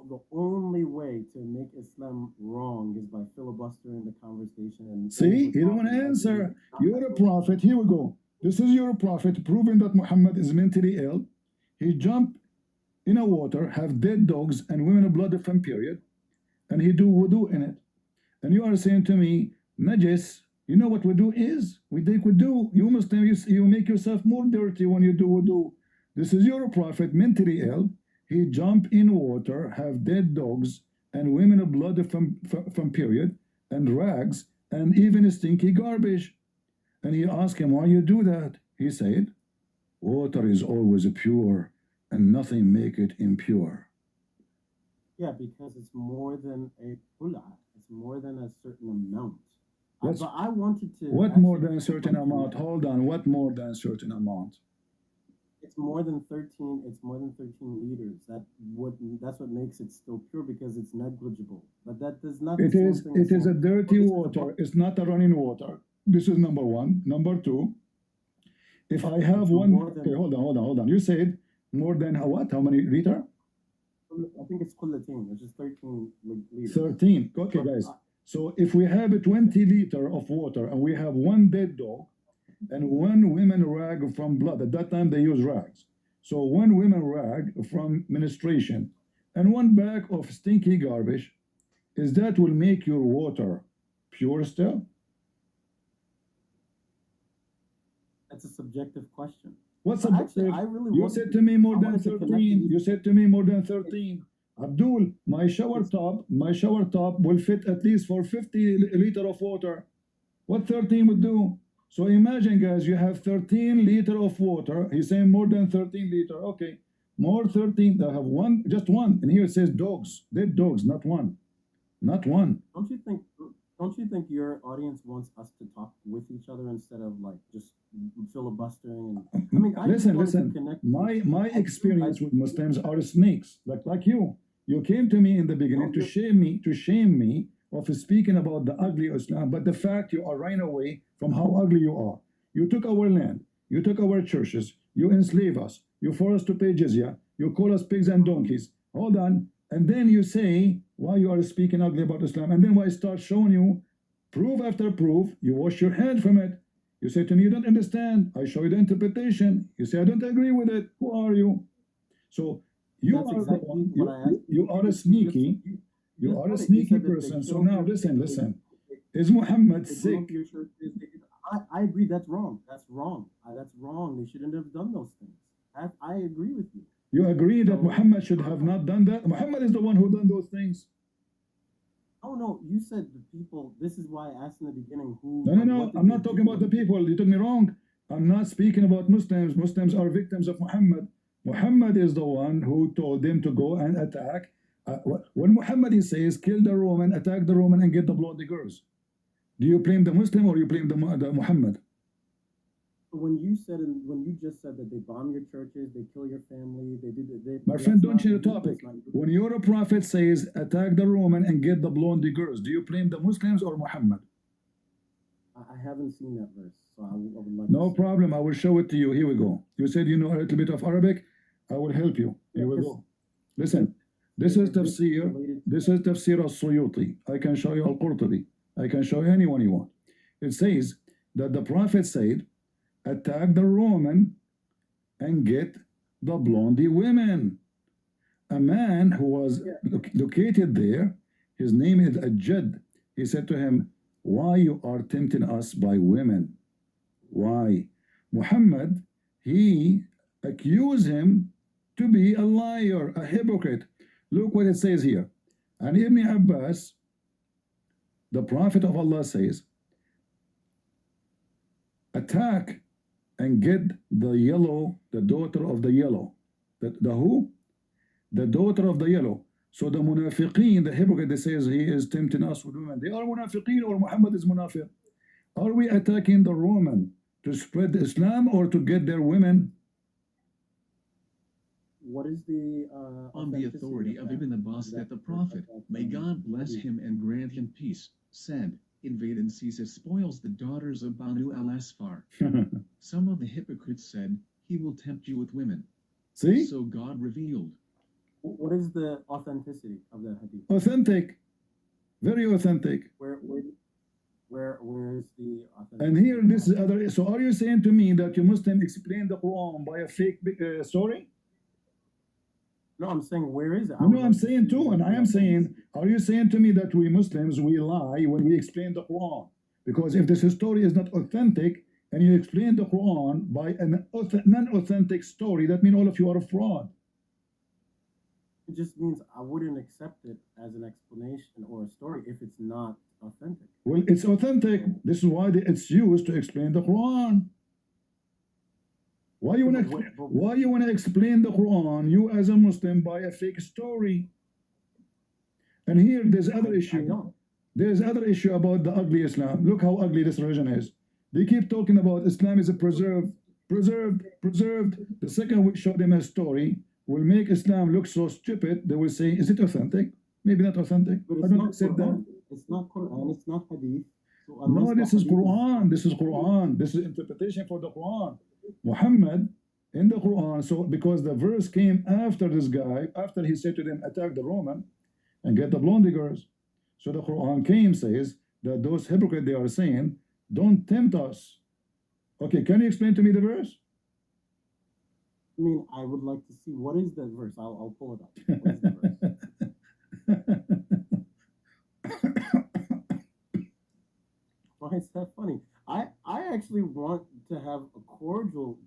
the only way to make Islam wrong is by filibustering the conversation and See, you don't want to over-talking, like answer. not You're a actually. prophet. Here we go. This is your prophet proving that Muhammad is mentally ill. He jumped in a water, have dead dogs and women blood from period, and he do wudu in it. And you are saying to me, najis, you know what wudu is? We take wudu. You Muslim, you make yourself more dirty when you do wudu. This is your prophet mentally ill. He jump in water, have dead dogs and women blood from period and rags and even stinky garbage. And he asked him, why you do that? He said, water is always pure and nothing make it impure. Yeah, because it's more than a pula. It's more than a certain amount. What's, But I wanted to. what more actually than a certain amount? Hold on. What more than a certain amount? It's more than 13. It's more than 13 liters. That's what makes it still pure because it's negligible. But that does not the It same is thing as it is a saying, dirty well, this is water. It's not a running water. This is number one. Number two, if I have it's one, more okay, than. hold on. You said more than what? How many liter? I think it's kullatain, which is 13 liters. 13. Okay, But guys. So if we have a 20 liter of water and we have one dead dog and one women rag from blood, at that time they use rags. So one women rag from menstruation and one bag of stinky garbage, is that will make your water pure still? that's a subjective question. What's But actually, subjective? I really You wanted said to me more I than wanted to connect 13. these. You said to me more than 13. Abdul, my shower top will fit at least for 50 liter of water. What 13 would do? So imagine, guys, you have 13 liter of water. He's saying more than 13 liter. Okay, more 13. I have one, just one. And here it says dogs, dead dogs, not one. Not one. Don't you think your audience wants us to talk with each other instead of like just filibustering? And I mean, I just wanted to Listen. connect. My experience with Muslims are snakes, like you. You came to me in the beginning to shame me of speaking about the ugly Islam, but the fact you are running away from how ugly you are. You took our land, you took our churches, you enslave us, you force us to pay jizya, you call us pigs and donkeys. Hold on. And then you say why you are speaking ugly about Islam. And then when I start showing you proof after proof, you wash your hand from it. You say to me, you don't understand. I show you the interpretation. You say, I don't agree with it. Who are you? So you That's are the exactly one, what I asked you are a sneaky, you are a sneaky person. So now listen. Is Muhammad sick? I agree. That's wrong. That's wrong. That's wrong. They shouldn't have done those things. I agree with you. You agree that So- Muhammad should have not done that? Muhammad is the one who done those things. Oh no, you said the people. This is why I asked in the beginning who. No. I'm not talking about the people. You took me wrong. I'm not speaking about Muslims. Muslims are victims of Muhammad. Muhammad is the one who told them to go and attack. When Muhammad says, kill the Roman, attack the Roman, and get the bloody girls, do you blame the Muslim or you blame the Muhammad? When you just said that they bomb your churches, they kill your family, they did it. My friend, don't change the topic. When your prophet says, attack the Roman and get the blonde girls, do you blame the Muslims or Muhammad? I haven't seen that verse, so I would like. No problem. I will show it to you. Here we go. You said you know a little bit of Arabic. I will help you. Here we go. Listen, this is tafsir. This is tafsir al-Suyuti. I can show you al-Qurtubi. I can show you anyone you want. It says that the prophet said, attack the Roman and get the blondie women. A man who was located there, his name is Ajad. He said to him, why you are tempting us by women? Why? Muhammad, he accused him to be a liar, a hypocrite. Look what it says here. And Ibn Abbas, the Prophet of Allah says, attack and get the yellow, the daughter of the yellow. The who? The daughter of the yellow. So the munafiqeen, the hypocrite that says he is tempting us with women, they are munafiqeen or Muhammad is munafiq. Are we attacking the Roman to spread Islam or to get their women? What is the On the authenticity authority of that? Ibn Abbas that the Prophet, may God bless him and grant him peace, said, invade and seize as spoils the daughters of Banu al-Asfar. Some of the hypocrites said, he will tempt you with women. See? So God revealed. What is the authenticity of that hadith? Authentic. Very authentic. Where is the authenticity? And here, this is other. So, are you saying to me that you Muslim explain the Quran by a fake story? No, I'm saying where is it? No, I'm saying too, and I am saying, are you saying to me that we Muslims, we lie when we explain the Quran? Because if this story is not authentic, and you explain the Quran by an non-authentic story, that means all of you are a fraud. It just means I wouldn't accept it as an explanation or a story if it's not authentic. Well, it's authentic. This is why it's used to explain the Quran. Why you want to explain the Quran, you as a Muslim, by a fake story? And here there's other issue. There's other issue about the ugly Islam. Look how ugly this religion is. They keep talking about Islam is a preserved. The second we show them a story will make Islam look so stupid. They will say, is it authentic? Maybe not authentic. But I don't accept that. It's not Quran. It's not hadith. So No, this is Quran. This is Quran. This is interpretation for the Quran. Muhammad in the Quran. So because the verse came after this guy, after he said to them, attack the Roman and get the blonde girls. So the Quran came, says that those hypocrites, they are saying, don't tempt us. Okay, can you explain to me the verse? I mean, I would like to see what is that verse. I'll pull it up. What is the verse? Why is that funny? I actually want to have a cordial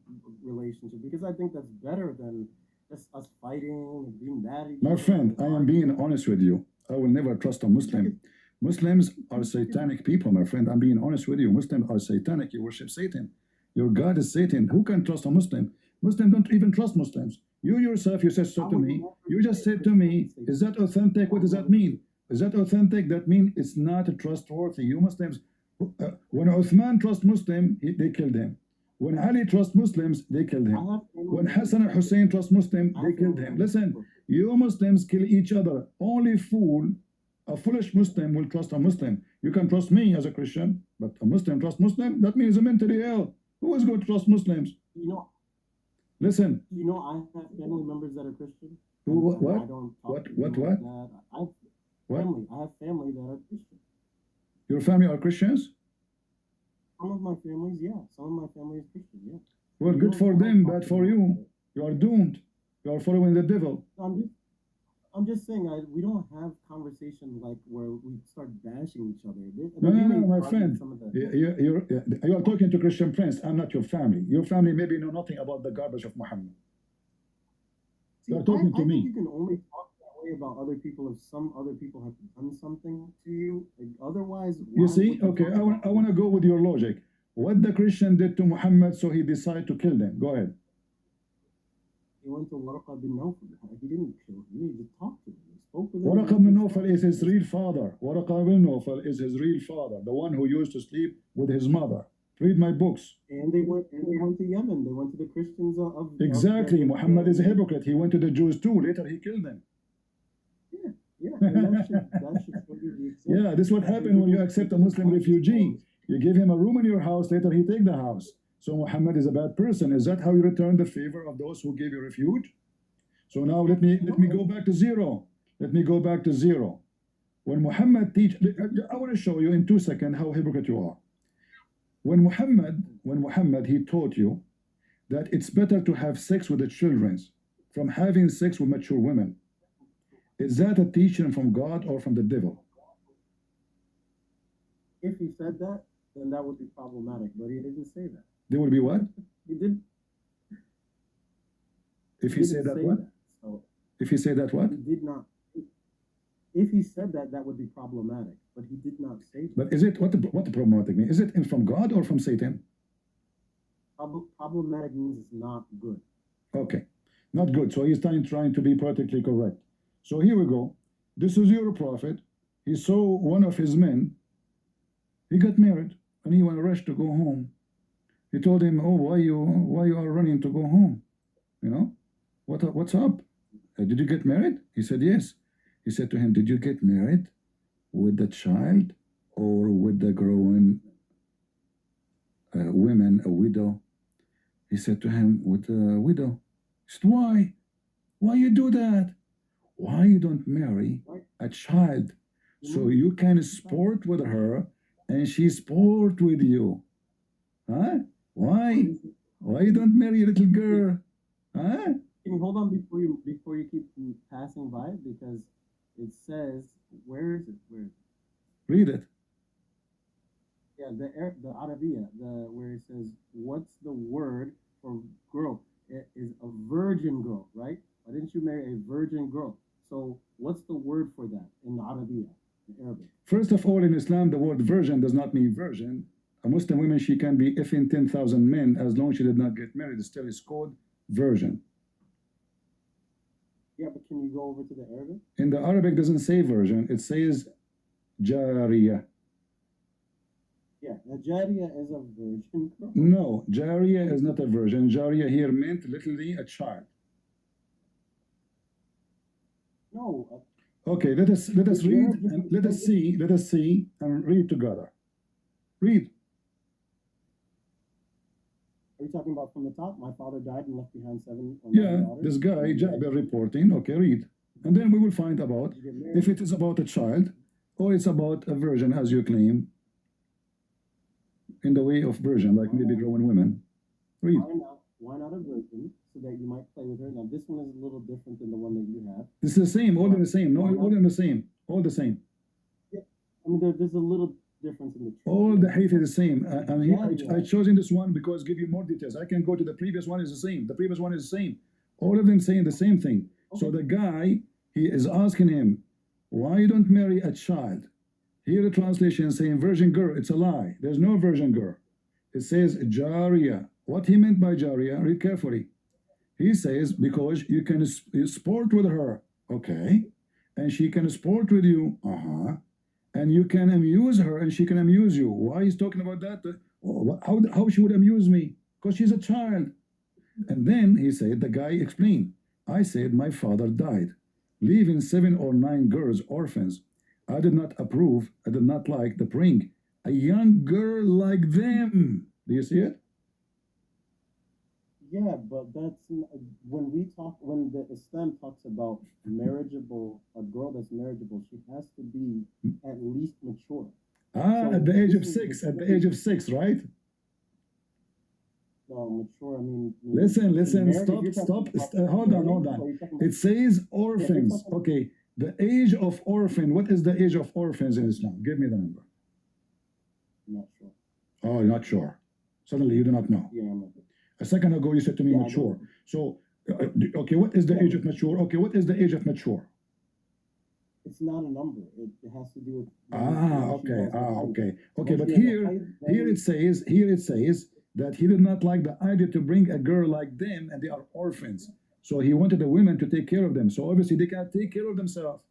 relationship because I think that's better than just us fighting and being mad at each other. My friend, I am being honest with you. I will never trust a Muslim. Muslims are satanic people, my friend. I'm being honest with you. Muslims are satanic. You worship Satan. Your God is Satan. Who can trust a Muslim? Muslims don't even trust Muslims. You yourself, you said so to me. You just said to me, is that authentic? What does that mean? Is that authentic? That means it's not trustworthy. You Muslims, when Uthman trusts Muslim, they killed him. When Ali trusts Muslims, they killed him. When Hassan and Hussein trust Muslim, they killed him. Listen, you Muslims kill each other. Only a foolish Muslim will trust a Muslim. You can trust me as a Christian, but a Muslim trust Muslim, that means a mentally ill. Who is going to trust Muslims? You know, listen. You know, I have family members that are Christian. What? I don't What? I have family that are Christian. Your family are Christians? Some of my families, yeah. Some of my family is Christian, yeah. Well, good for them, bad for you. You are doomed. You are following the devil. I'm just saying, we don't have conversation like where we start bashing each other. No, my friend. You are talking to Christian friends. I'm not your family. Your family maybe know nothing about the garbage of Muhammad. See, you are talking to I me. think you can only talk that way about other people if some other people have done something to you. Like, otherwise, you see, okay, I want to go with your logic. What the Christian did to Muhammad, so he decided to kill them. Go ahead. He went to Waraqa bin Nawfal. He didn't kill him. He just talked to him. He spoke with him. Waraqa bin Nawfal is his real father. Waraqa bin Nawfal is his real father, the one who used to sleep with his mother. Read my books. And they went to Yemen. They went to the Christians of exactly. Muhammad is a hypocrite. He went to the Jews too. Later he killed them. Yeah. That should show you the example. Yeah, this is what happened when you accept a Muslim refugee. You give him a room in your house, later he take the house. So Muhammad is a bad person. Is that how you return the favor of those who gave you refuge? So now let me go back to zero. Let me go back to zero. When Muhammad I want to show you in 2 seconds how hypocrite you are. When Muhammad he taught you that it's better to have sex with the children from having sex with mature women. Is that a teaching from God or from the devil? If he said that, then that would be problematic. But he didn't say that. There will be what? He did. If he said that what? So if he said that what? He did not. If he said that, that would be problematic. But he did not say that. But is it what the problematic mean? Is it from God or from Satan? Problematic means it's not good. Okay, not good. So he's trying to be politically correct. So here we go. This is your prophet. He saw one of his men. He got married, and he went rush to go home. He told him, "Oh, why you are running to go home? You know, what's up? Did you get married?" He said, "Yes." He said to him, "Did you get married with the child or with the growing women, a widow?" He said to him, "With the widow." He said, "Why? Why you do that? Why you don't marry a child so you can sport with her and she sport with you? Huh? Why? Why you don't marry a little girl? Huh?" Can you hold on before you keep passing by, because it says, where is it? Where is it? Read it. Yeah, the Arabiya, where it says, what's the word for girl? It is a virgin girl, right? Why didn't you marry a virgin girl? So what's the word for that in the Arabiya, in Arabic? First of all, in Islam, the word virgin does not mean virgin. A Muslim woman, she can be effing 10,000 men as long as she did not get married. Still is called virgin. Yeah, but can you go over to the Arabic? In the Arabic, doesn't say virgin. It says jariya. Yeah, the Jariya is a virgin girl. No, jariya is not a virgin. Jariya here meant literally a child. No. Okay, let us read and let us see and read together. Read. Are you talking about from the top? My father died and left behind 7 or 9 Yeah, daughters. this guy Jabir reporting. Okay, read, and then we will find about if it is about a child or it's about a virgin, as you claim, in the way of virgin, like maybe growing women. Read. Why not a virgin, so that you might play with her? Now, this one is a little different than the one that you have. This is the same, all in the same. No, all in the same, all the same. Yeah, I mean, there's a little difference in the truth. All the hadith is the same. And I chosen this one because give you more details. I can go to the previous one is the same. The previous one is the same. All of them saying the same thing. Okay. So the guy, he is asking him, why you don't marry a child? Here the translation saying virgin girl. It's a lie. There's no virgin girl. It says jariya. What he meant by jariya, read carefully. He says because you can sport with her, okay, and she can sport with you, and you can amuse her and she can amuse you. Why he's talking about that? How she would amuse me? Because she's a child. And then he said, the guy explained, I said my father died, leaving 7 or 9 girls orphans. I did not approve, I did not like the bring a young girl like them. Do you see it? Yeah, but that's when the Islam talks about marriageable, a girl that's marriageable, she has to be at least mature. So at the age of 6, right? No, mature, I mean. Listen, stop. Hold on. It says orphans. Okay, the age of orphan. What is the age of orphans in Islam? Give me the number. I'm not sure. Oh, you're not sure. Suddenly you do not know. Yeah, I'm not sure. A second ago you said to me mature. So, okay, what is the age of mature? Okay, what is the age of mature? It's not a number. It has to do with. Okay. But here it says that he did not like the idea to bring a girl like them, and they are orphans. So he wanted the women to take care of them. So obviously they can't take care of themselves.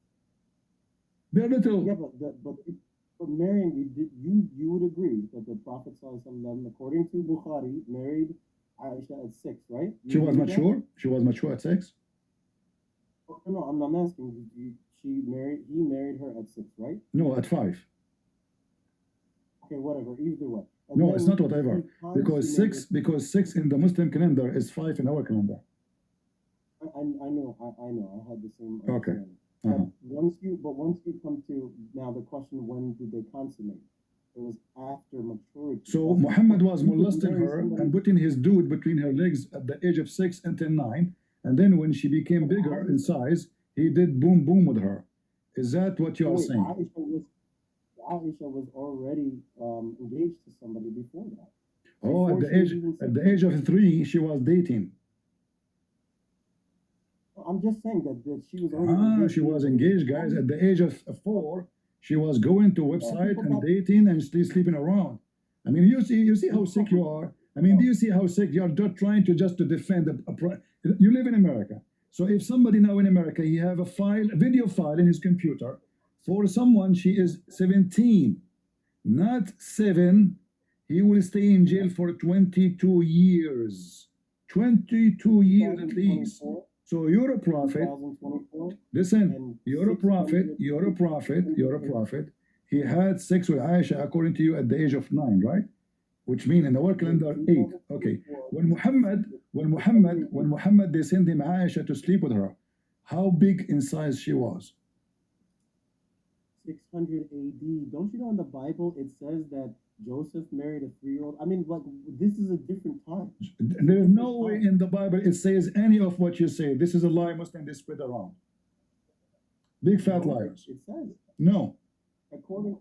They're little. Yeah, but marrying, you would agree that the Prophet ﷺ, according to Bukhari, married Aisha at 6, right? She was mature. She was mature at 6. Oh, no, I'm asking. He married her at 6, right? No, at 5. Okay, whatever. Either way. No, it's not whatever. Because 6 in the Muslim calendar is 5 in our calendar. I know. I had the same. Okay. Once you come to now the question, when did they consummate? It was after maturity. So Muhammad was molesting her and putting his dude between her legs at the age of 6 until 9, and then when she became bigger in size, he did boom with her. Is that what you are saying? Aisha was already engaged to somebody before that. Oh, at the age of 3, she was dating. I'm just saying that she was already engaged. She was engaged, guys. At the age of 4, she was going to website and dating and sleeping around. I mean, you see how sick you are. I mean, do you see how sick you are? Just trying to defend you live in America, So if somebody now in America, he have a file, a video file in his computer for someone, she is 17, not 7, he will stay in jail for 22 years. 22 years at least. 2024, So you're a prophet. 2024, Listen, and you're a prophet, 600 you're a prophet, you're a prophet. He had sex with Aisha according to you at the age of 9, right? Which means in our calendar 8. Okay. When Muhammad they sent him Aisha to sleep with her, how big in size she was? 600 AD. Don't you know in the Bible it says that Joseph married a 3-year-old? I mean, like, this is a different time. There's no way in the Bible it says any of what you say. This is a lie Muslim they spread around. Big fat No, liars. It says, No, according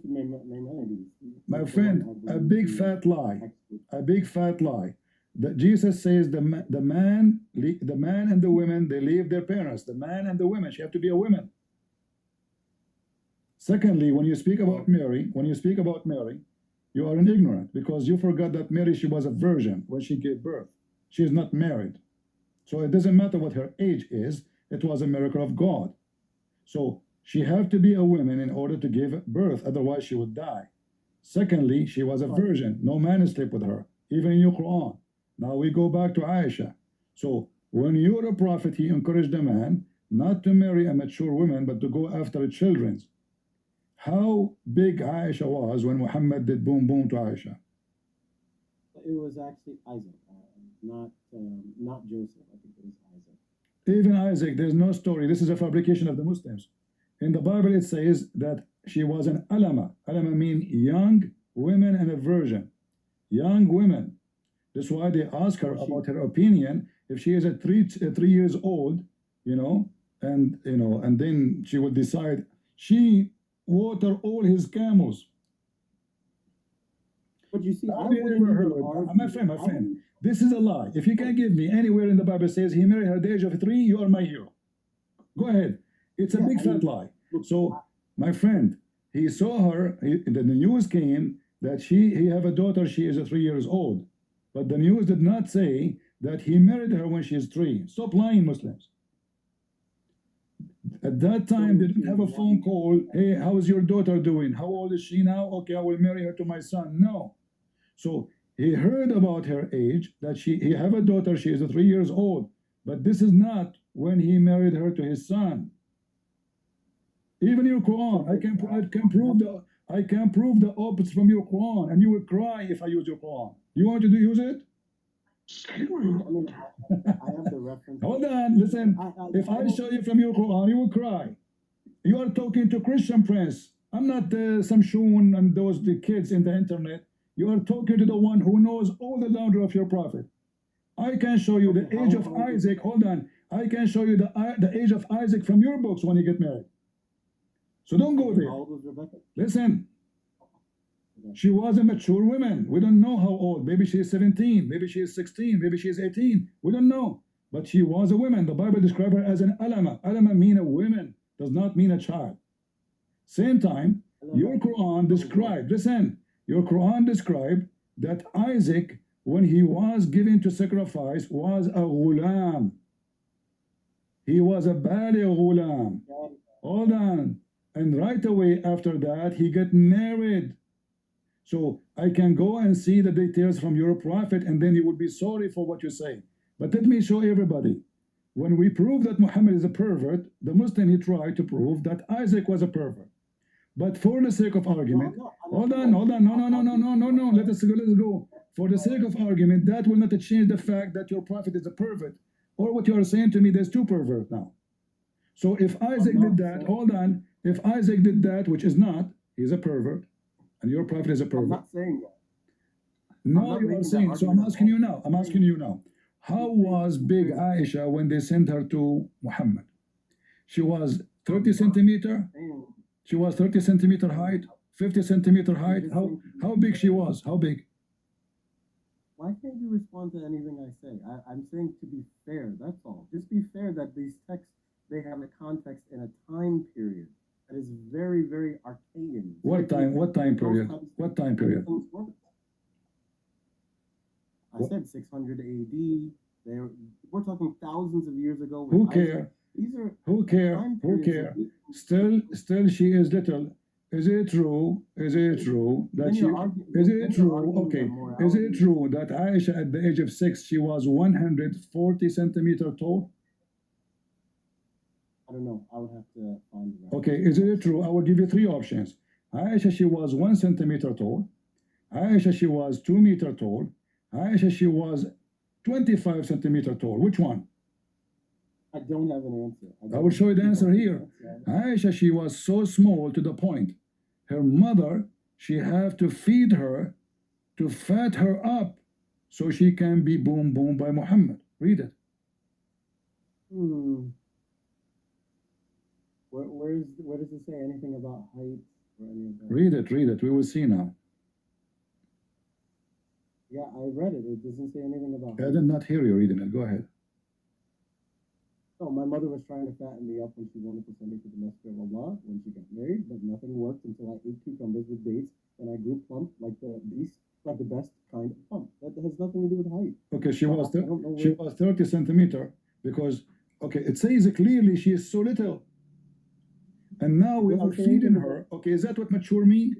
to Maimonides. my friend, a big fat lie. A big fat lie. That Jesus says the man and the women, they leave their parents. The man and the women, she have to be a woman. Secondly, when you speak about Mary, you are an ignorant because you forgot that Mary, she was a virgin when she gave birth. She is not married. So it doesn't matter what her age is, it was a miracle of God. So she have to be a woman in order to give birth, otherwise she would die. Secondly, she was a virgin. No man slept with her, even in your Quran. Now we go back to Aisha. So when you're a prophet, he encouraged a man not to marry a mature woman, but to go after children's. How big Aisha was when Muhammad did boom boom to Aisha? It was actually Isaac, not Joseph. I think it was Isaac. Even Isaac, there's no story. This is a fabrication of the Muslims. In the Bible, it says that she was an alama. Alama means young women and a virgin. Young women. That's why they ask her about her opinion. If she is a 3 years old, and then she would decide. She water all his camels. But you see, I Have you wouldn't ever even heard? argue. My friend, this is a lie. If you can give me anywhere in the Bible says he married her at the age of 3, you are my hero. Go ahead. It's a big fat lie. So, my friend, he saw her. The news came that he have a daughter. She is 3 years old, but the news did not say that he married her when she is 3. Stop lying, Muslims. At that time, they didn't have a phone call. Hey, how is your daughter doing? How old is she now? Okay, I will marry her to my son. No. So he heard about her age, that he have a daughter. She is 3 years old. But this is not when he married her to his son. Even your Quran, I can prove the opposite from your Quran, and you will cry if I use your Quran. You want to use it? I mean, I have the reference. Hold on, listen. If I show you from your Quran, you will cry. You are talking to Christian Prince. I'm not some Shun and the kids in the internet. You are talking to the one who knows all the laundry of your prophet. I can show you the age of Isaac. Hold on. I can show you the age of Isaac from your books when you get married. So don't go there. How old was Rebecca? Listen. She was a mature woman. We don't know how old. Maybe she is 17. Maybe she is 16. Maybe she is 18. We don't know. But she was a woman. The Bible describes her as an alama. Alama mean a woman. Does not mean a child. Same time, your Quran described, listen, your Quran described that Isaac, when he was given to sacrifice, was a ghulam. He was a baligh ghulam. Hold on. And right away after that, he got married. So I can go and see the details from your prophet, and then you will be sorry for what you say. But let me show everybody. When we prove that Muhammad is a pervert, the Muslim, he tried to prove that Isaac was a pervert. But for the sake of argument, hold on, no, let us go. For the sake of argument, that will not change the fact that your prophet is a pervert. Or what you are saying to me, there's 2 perverts now. So if Isaac did that, hold on, if Isaac did that, which is not, he's a pervert, and your prophet is a pervert. I'm not saying that. No, you are saying. So I'm asking you now. How was big Aisha when they sent her to Muhammad? She was 30 centimeter. She was 30 centimeter height, 50 centimeter height. How big she was? How big? Why can't you respond to anything I say? I'm saying to be fair. That's all. Just be fair that these texts, they have a context in a time period that is very, very arcane. What time period? What time period? I said 600 AD. We're talking thousands of years ago. Who with Isaac. care? These are Who care? time Who periods care? that Still, she is little. Is it true? Is it true that then she? you're arguing. Is Then it you're true? arguing Okay. that morality. Is it true that Aisha at the age of 6 she was 140 centimeter tall? I don't know. I would have to find that. Okay. Is it true? I will give you three options. Aisha she was 1 centimeter tall. Aisha she was 2 meter tall. Aisha she was 25 centimeter tall. Which one? I don't have an answer. I will show you the answer here. Aisha, she was so small to the point. Her mother, she have to feed her to fat her up so she can be boom boom by Muhammad. Read it. Where does it say anything about height or any of that? Read it. We will see now. Yeah, I read it. It doesn't say anything about I height. did not hear you reading it. Go ahead. No, my mother was trying to fatten me up when she wanted to send me to the Messenger of Allah when she got married, but nothing worked until I ate cucumbers with dates and I grew plump like the beast, like the best kind of plump. That has nothing to do with height. Okay, she But was I don't know she was 30 centimeter because okay, it says clearly she is so little. And now we are feeding her. Okay, is that what mature mean?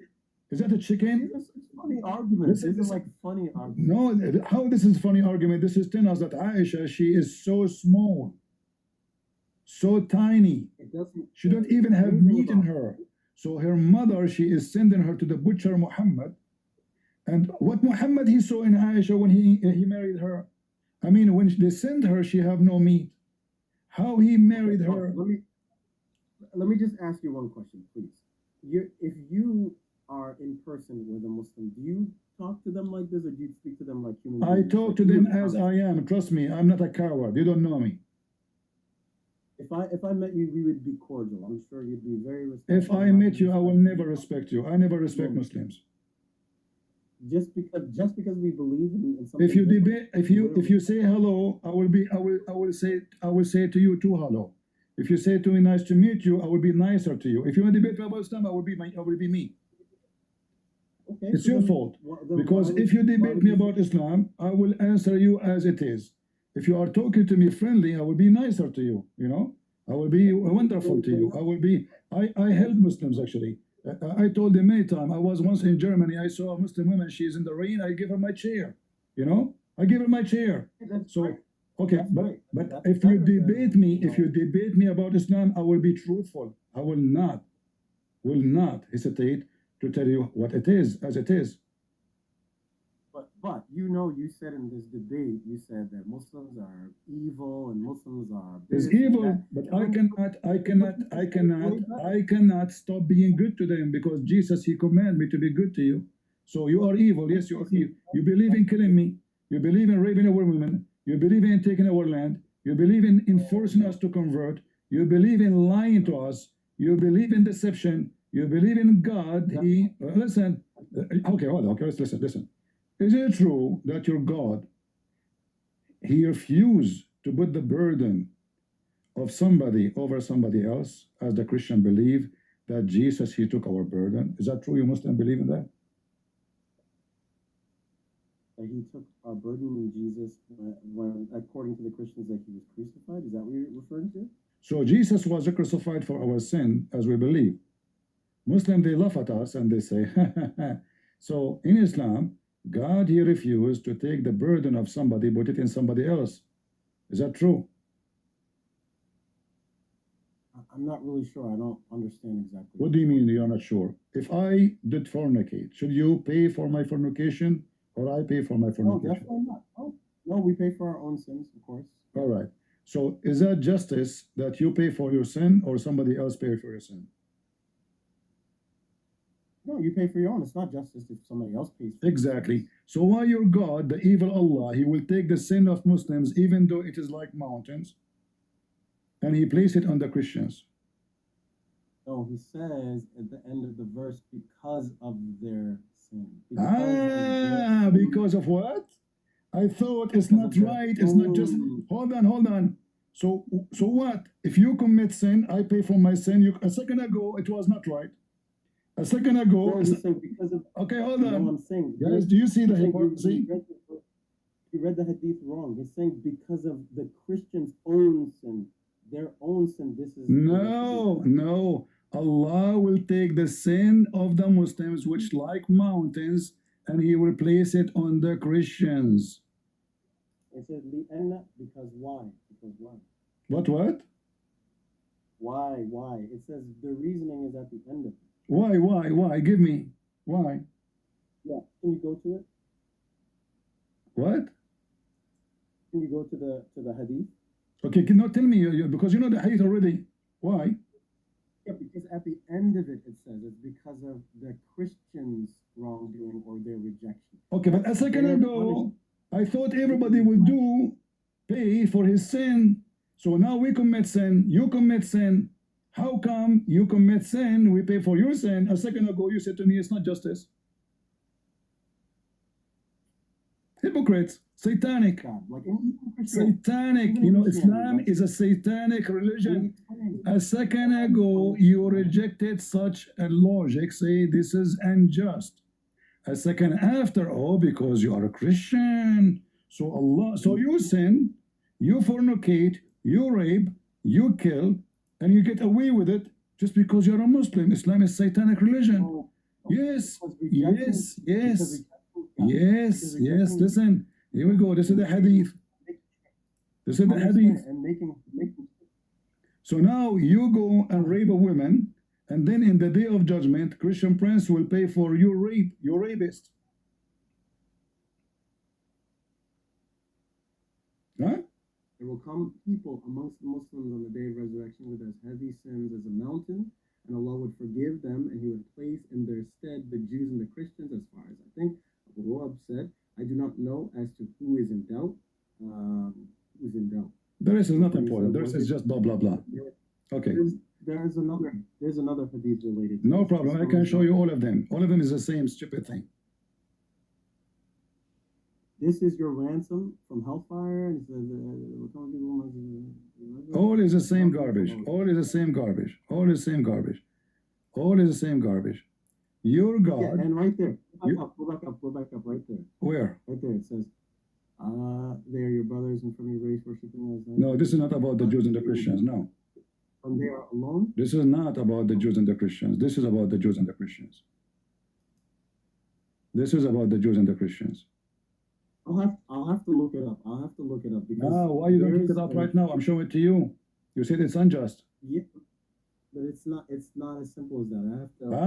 Is that a chicken? It's funny arguments. Listen, These are listen. like funny arguments. No, how this is funny argument? This is telling us that Aisha, she is so small, so tiny. It doesn't. She don't even have anything meat in about- her. So her mother, she is sending her to the butcher Muhammad. And what Muhammad he saw in Aisha when he married her. I mean, when they send her, she have no meat. How he married her? Let me just ask you one question, please. If you are in person with a Muslim, do you talk to them like this, or do you speak to them like human I beings? talk Like to you them would as talk- I am. Trust me, I'm not a coward. You don't know me. If I met you, we would be cordial. I'm sure you'd be very respectful. If I met you, I will never respect you. I never respect Muslims. Just because we believe in something. If you different, debate, if you say hello, I will say to you too hello. If you say to me nice to meet you, I will be nicer to you. If you want to debate about Islam, I will be me. okay, It's so your then fault. then Because why would- if you why debate would me you- about Islam, I will answer you as it is. If you are talking to me friendly, I will be nicer to you, you know? I will be wonderful to you. I help Muslims actually. I told them many times, I was once in Germany, I saw a Muslim woman, she's in the rain, I give her my chair, you know? I give her my chair. That's So, right. okay, That's but, right. but That's if you better than, debate me, you if you know- debate me about Islam, I will be truthful. I will not hesitate to tell you what it is, as it is. But you said in this debate, you said that Muslims are evil and Muslims are Is this and evil, that. but And I cannot stop being good to them because Jesus, he commanded me to be good to you. So you are evil, yes, you are evil. You believe in killing me, you believe in raping our women, you believe in taking our land, you believe in forcing us to convert, you believe in lying to us, you believe in deception, you believe in God. Listen, okay, hold on, okay, let's listen. Is it true that your God, he refused to put the burden of somebody over somebody else, as the Christian believe that Jesus, he took our burden? Is that true? You Muslim believe in that? that he took our burden in Jesus when, according to the Christians, that he was crucified. Is that what you're referring to? So Jesus was crucified for our sin, as we believe. Muslim, they laugh at us and they say, so in Islam, God, he refused to take the burden of somebody, put it in somebody else. Is that true? I'm not really sure. I don't understand exactly. What do you mean you're not sure? If I did fornicate, should you pay for my fornication or I pay for my No, fornication? definitely not. Oh, no, we pay for our own sins, of course. All right. So is that justice that you pay for your sin or somebody else pay for your sin? No, you pay for your own. It's not justice if somebody else pays for it. Exactly. So why your God, the evil Allah, he will take the sin of Muslims even though it is like mountains and he place it on the Christians? No, he says at the end of the verse, because of their sin. Because of what? I thought it's Because not of their right. It's not just. own- Hold on. So what? If you commit sin, I pay for my sin. A second ago, it was not right. A second ago, No, he's saying because of. okay, hold No, on. I'm saying. Guys, do you see the I'm saying hypocrisy? you read the hadith wrong. He's saying because of the Christians' own sin, their own sin. This is No, no. Allah will take the sin of the Muslims, which like mountains, and He will place it on the Christians. It says li'anna, because why? Because why? What? Why? It says the reasoning is at the end of it. Why? Give me. Why? Yeah. Can you go to it? What? Can you go to the hadith? Okay, can you tell me, because you know the hadith already. Why? Yeah, because at the end of it, it says it's because of the Christians' wrongdoing or their rejection. Okay, but a second Their ago, punishment. I thought everybody would pay for his sin. So now we commit sin, you commit sin. How come you commit sin, we pay for your sin? A second ago, you said to me, it's not justice. Hypocrites, satanic. God, like even Christianity. Satanic, Even you know, Christianity, Islam right? is a satanic religion. Satanic. A second ago, you rejected such a logic, say this is unjust. A second after, oh, because you are a Christian. So Allah, so you sin, you fornicate, you rape, you kill, and you get away with it just because you're a Muslim. Islam is satanic religion. Oh, Yes, because rejecting- yes, because yes, rejecting God. yes, Because yes. rejecting- Listen, here we go. This is the hadith. This is the hadith. And making So now you go and rape a woman, and then in the day of judgment, Christian Prince will pay for your rape, your rapist. Huh? there will come people amongst the Muslims on the day of resurrection with as heavy sins as a mountain, and Allah would forgive them, and He would place in their stead the Jews and the Christians. As far as I think, Abu Ruab said, I do not know as to who is in doubt. Who's in doubt? The rest is not important. The rest is just blah blah blah. Okay, There's another hadith related. To no this. problem. I can show you all of them. All of them is the same stupid thing. This is your ransom from hellfire. And it says, All is the same garbage. All is the same garbage. All is the same garbage. All is the same garbage. Your Yeah, God. and right there. You- Go back up, right there. Where? Right there, it says, they are your brothers and from your race worshiping as No, this is not about the Jews and the Christians. No, And they are alone. this is not about the Jews and the Christians. This is about the Jews and the Christians. This is about the Jews and the Christians. I'll have to look it up. Because Ah, why you don't look there's it up a- right now? I'm showing it to you. You said it's unjust. Yeah, but it's not as simple as that. I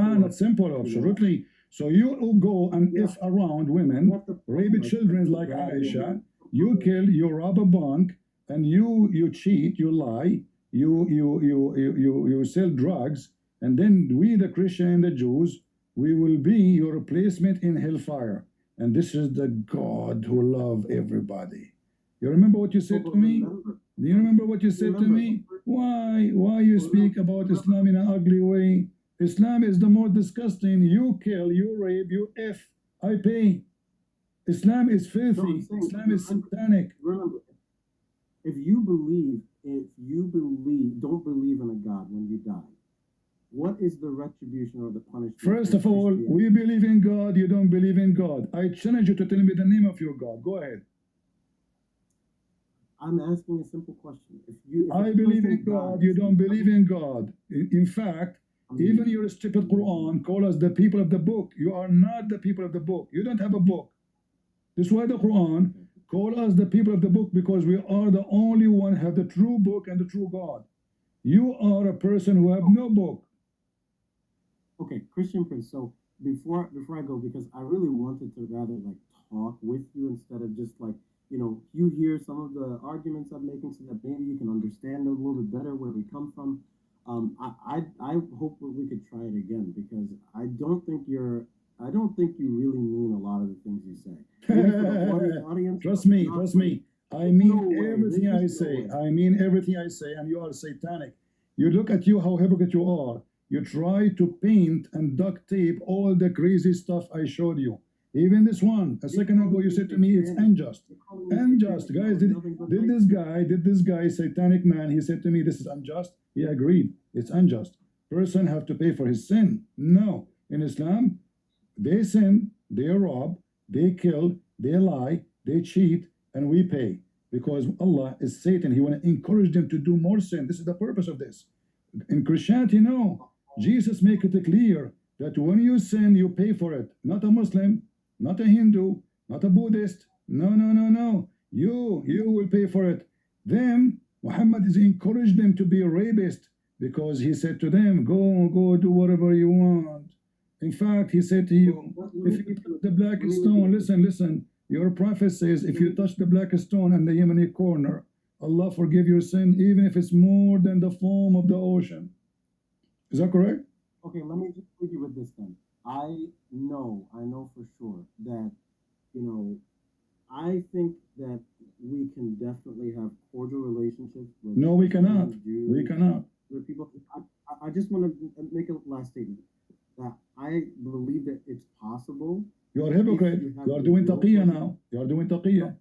have to. Not simple, absolutely. So you go and Yeah. if around I women, have to- rape children like Aisha, you kill, you rob a bank, and you cheat, you lie, you sell drugs, and then we, the Christian and the Jews, we will be your replacement in hellfire. And this is the God who love everybody. You remember what you said to me? Remember, Do you remember what you said to me? Why you speak about Islam in an ugly way? Islam is the more disgusting. You kill, you rape, you F. I pay. Islam is filthy. saying- Islam is satanic. remember, if you don't believe in a God when you die, what is the retribution or the punishment? First in of all, Christianity? we believe in God. You don't believe in God. I challenge you to tell me the name of your God. Go ahead. I'm asking a simple question. If I a believe in person God. dies- You don't believe in God. In fact, even your stupid Quran call us the people of the book. You are not the people of the book. You don't have a book. This is why the Quran call us the people of the book, because we are the only one have the true book and the true God. You are a person who have no book. Okay, Christian Prince. So before I go, because I really wanted to rather like talk with you instead of just like, you hear some of the arguments I'm making so that maybe you can understand a little bit better where we come from. I hope that we could try it again, because I don't think you really mean a lot of the things you say. Maybe for the audience, Trust me, not trust for- me. I mean No way. everything I There's no say. way. I mean everything I say, and you are satanic. You look at you, how hypocrite you are. You try to paint and duct tape all the crazy stuff I showed you. Even this one, a second ago, you said to me it's unjust. Unjust, guys. Did this guy, satanic man, he said to me, this is unjust. He agreed, it's unjust. Person have to pay for his sin. No, in Islam, they sin, they rob, they kill, they lie, they cheat, and we pay because Allah is Satan. He want to encourage them to do more sin. This is the purpose of this. In Christianity, no. Jesus make it clear that when you sin, you pay for it. Not a Muslim, not a Hindu, not a Buddhist. No, no, no, no. You will pay for it. Them, Muhammad is encouraged them to be a rapist because he said to them, go do whatever you want. In fact, he said to you, if you touch the black stone, listen, your prophet says, if you touch the black stone in the Yemeni corner, Allah forgive your sin, even if it's more than the foam of the ocean. Is that correct? Okay, let me just leave you with this then. I know for sure that, I think that we can definitely have cordial relationships with. No, we cannot. Jews, We cannot. with people. I just want to make a last statement that I believe that it's possible. You are a hypocrite. You are doing taqiyya now. You are doing taqiyya.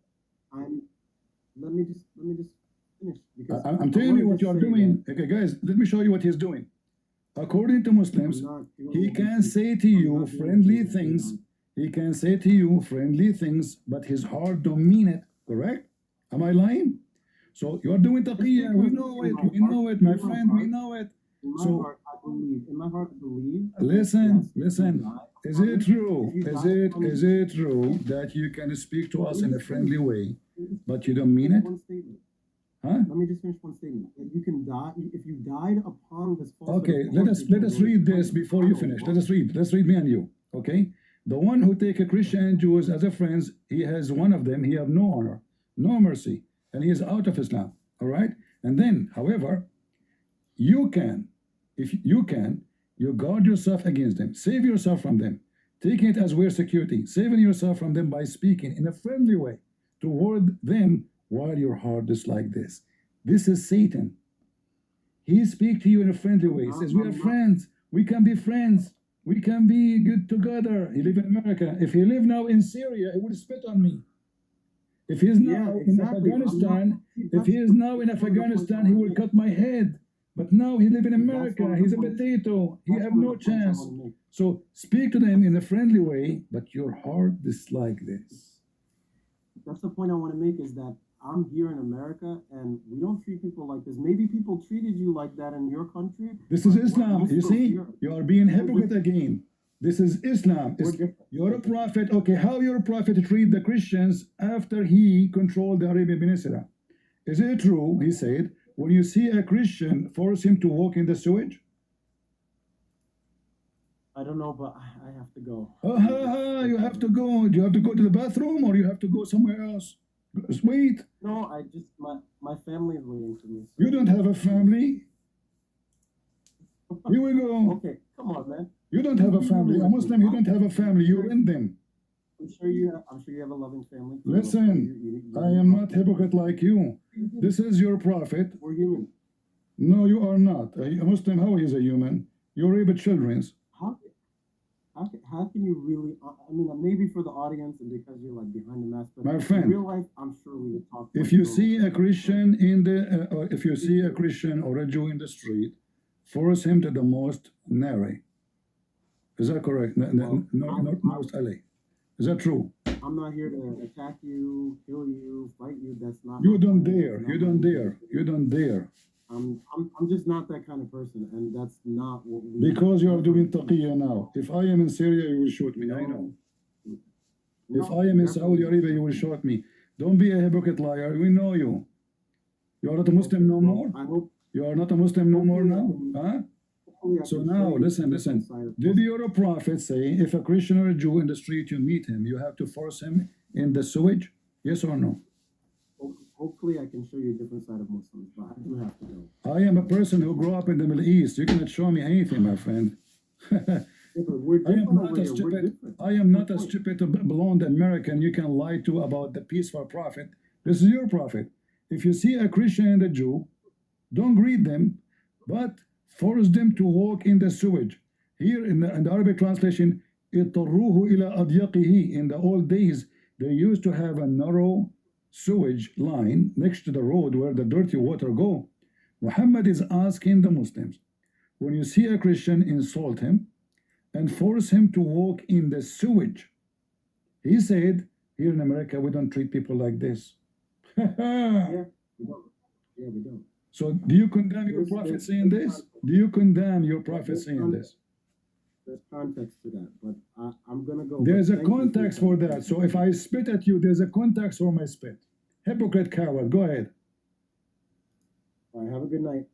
Let me just finish because I'm telling you what you are doing. Okay, guys, let me show you what he's doing. According to Muslims, he can say to you friendly things. He can say to you friendly things, but his heart don't mean it. Correct? Am I lying? So you're doing taqiyya. We know it. We know it, my friend. We know it. So in my heart, I believe. listen. Is it true? Is it true that you can speak to us in a friendly way, but you don't mean it? Huh? Let me just finish one statement. That you can die if you died upon this false. Okay, let us read this before you finish. Let's read me and you. Okay, the one who take a Christian and Jews as a friends, he has one of them. He have no honor, no mercy, and he is out of Islam. All right, and then, however, you can, if you can, you guard yourself against them, save yourself from them, taking it as we're security, saving yourself from them by speaking in a friendly way toward them while your heart is like this. This is Satan. He speaks to you in a friendly way. He says, we are friends. We can be friends. We can be good together. He live in America. If he live now in Syria, he would spit on me. If he is now in Afghanistan, if he is now in Afghanistan, he will cut my head. But now he live in America. He's a potato. He have no chance. So speak to them in a friendly way, but your heart is like this. That's the point I want to make is that I'm here in America and we don't treat people like this. Maybe people treated you like that in your country. This is Islam. You see, you are being hypocrite again. This is Islam. You're a prophet. Okay, how your prophet treat the Christians after he controlled the Arabian Peninsula? Is it true, he said, when you see a Christian, force him to walk in the sewage? I don't know, but I have to go. You have to go. Do you have to go to the bathroom or you have to go somewhere else? Wait. No, my family is waiting for me. You don't have a family? Here we go. Okay, come on, man. You don't have a family. A Muslim, you don't have a family. You're in them. I'm sure you have a loving family. Listen, I am not hypocrite like you. This is your prophet. We're human. No, you are not. A Muslim, how is a human? You rape children. How can you really? I mean, maybe for the audience and because you're like behind the mask, but my friend, in real life, I'm sure we would talk. If you see a Christian in the, if you see a Christian or a Jew in the street, force him to the most narrow. Is that correct? Most LA. Is that true? I'm not here to attack you, kill you, fight you. That's not. You don't dare. You don't dare. You don't dare. I'm just not that kind of person, and that's not what we. Because you are doing taqiyya now. If I am in Syria, you will shoot me. I know. If I am in Saudi Arabia, you will shoot me. Don't be a hypocrite liar. We know you. You are not a Muslim no more. I hope you are not a Muslim no more now. Huh? So now, listen. Did your prophet say if a Christian or a Jew in the street you meet him, you have to force him in the sewage? Yes or no? Hopefully I can show you a different side of Muslims, but I do have to go. I am a person who grew up in the Middle East. You cannot show me anything, my friend. I am not a stupid blonde American you can lie to about the peaceful prophet. This is your prophet. If you see a Christian and a Jew, don't greet them, but force them to walk in the sewage. Here in the Arabic translation, اضطروه إلى أضيقه. In the old days, they used to have a narrow sewage line next to the road where the dirty water go. Muhammad is asking the Muslims, when you see a Christian, insult him and force him to walk in the sewage. He said, here in America, we don't treat people like this. Yeah, we don't. Yeah, we don't. So do you condemn your prophet saying this? Do you condemn your prophet saying this? There's context to that, but I'm gonna go. There's a Thank you context for that. So if I spit at you, there's a context for my spit. Hypocrite coward, go ahead. All right, have a good night.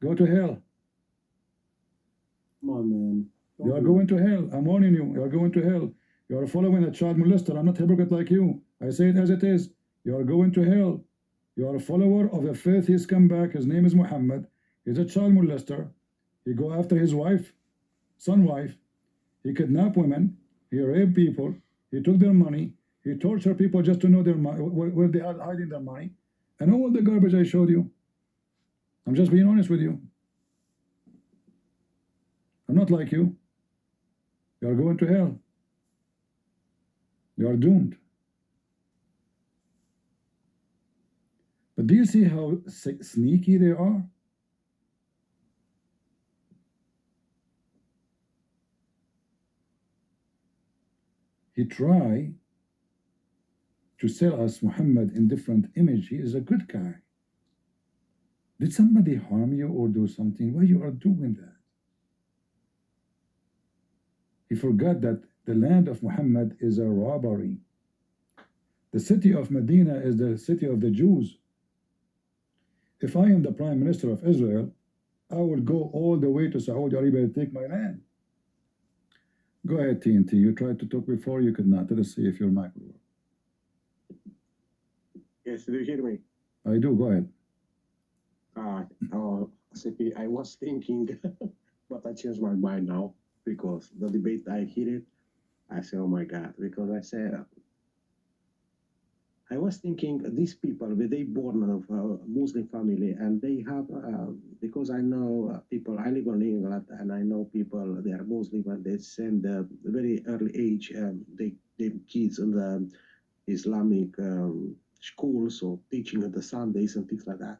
Go to hell. Come on, man. You are going to hell. I'm warning you. You are going to hell. You are following a child molester. I'm not hypocrite like you. I say it as it is. You are going to hell. You are a follower of a filthy scumbag. His name is Muhammad. He's a child molester. He go after his wife, son wife. He kidnapped women. He raped people. He took their money. He tortured people just to know their money, where they are hiding their money. And all the garbage I showed you. I'm just being honest with you. I'm not like you. You are going to hell. You are doomed. But do you see how sneaky they are? He tried to sell us Muhammad in different image. He is a good guy. Did somebody harm you or do something? Why you are doing that? He forgot that the land of Muhammad is a robbery. The city of Medina is the city of the Jews. If I am the Prime Minister of Israel, I will go all the way to Saudi Arabia to take my land. Go ahead, TNT. You tried to talk before, you could not. Let us see if your mic will work. Yes, do you hear me? I do, go ahead. CP, I was thinking, but I changed my mind now because the debate I hear it, I say, oh my God, because I said, I was thinking these people, they born of a Muslim family, and they have, because I know people, I live in England, and I know people, they are Muslim, and they send very early age, they kids in the Islamic schools or teaching on the Sundays and things like that.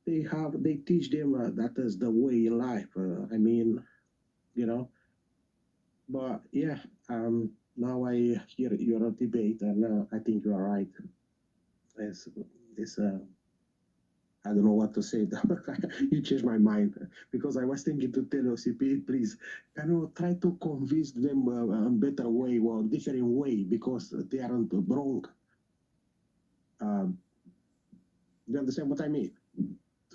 They teach them that is the way in life. I mean, you know, but yeah, now I hear your debate, and I think you are right. It's I don't know what to say. You changed my mind because I was thinking to tell OCP, please, can you try to convince them a better way or different way because they aren't wrong. You understand what I mean?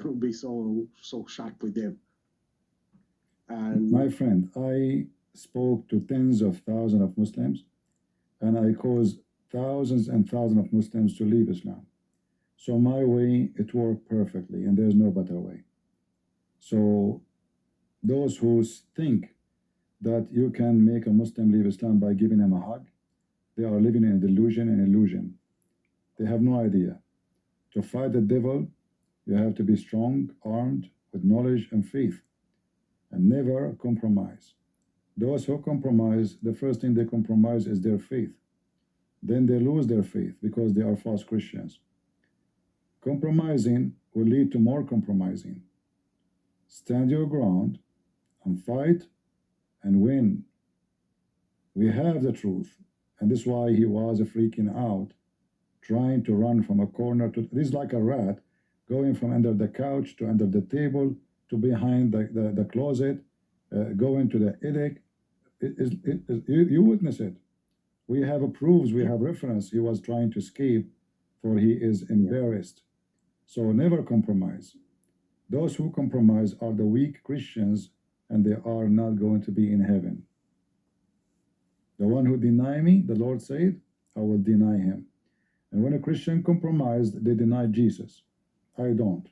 To be so sharp with them. And my friend, I spoke to tens of thousands of Muslims, and I caused thousands and thousands of Muslims to leave Islam. So my way, it worked perfectly, and there's no better way. So those who think that you can make a Muslim leave Islam by giving him a hug, they are living in a delusion and illusion. They have no idea. To fight the devil, you have to be strong, armed with knowledge and faith, and never compromise. Those who compromise, the first thing they compromise is their faith. Then they lose their faith because they are false Christians. Compromising will lead to more compromising. Stand your ground and fight and win. We have the truth, and this is why he was freaking out, trying to run from a corner to this, like a rat going from under the couch to under the table to behind the closet, going to the attic. You witness it. We have proofs, we have reference. He was trying to escape, for he is embarrassed. So never compromise. Those who compromise are the weak Christians, and they are not going to be in heaven. The one who deny me, the Lord said, I will deny him. And when a Christian compromised, they deny Jesus. I don't.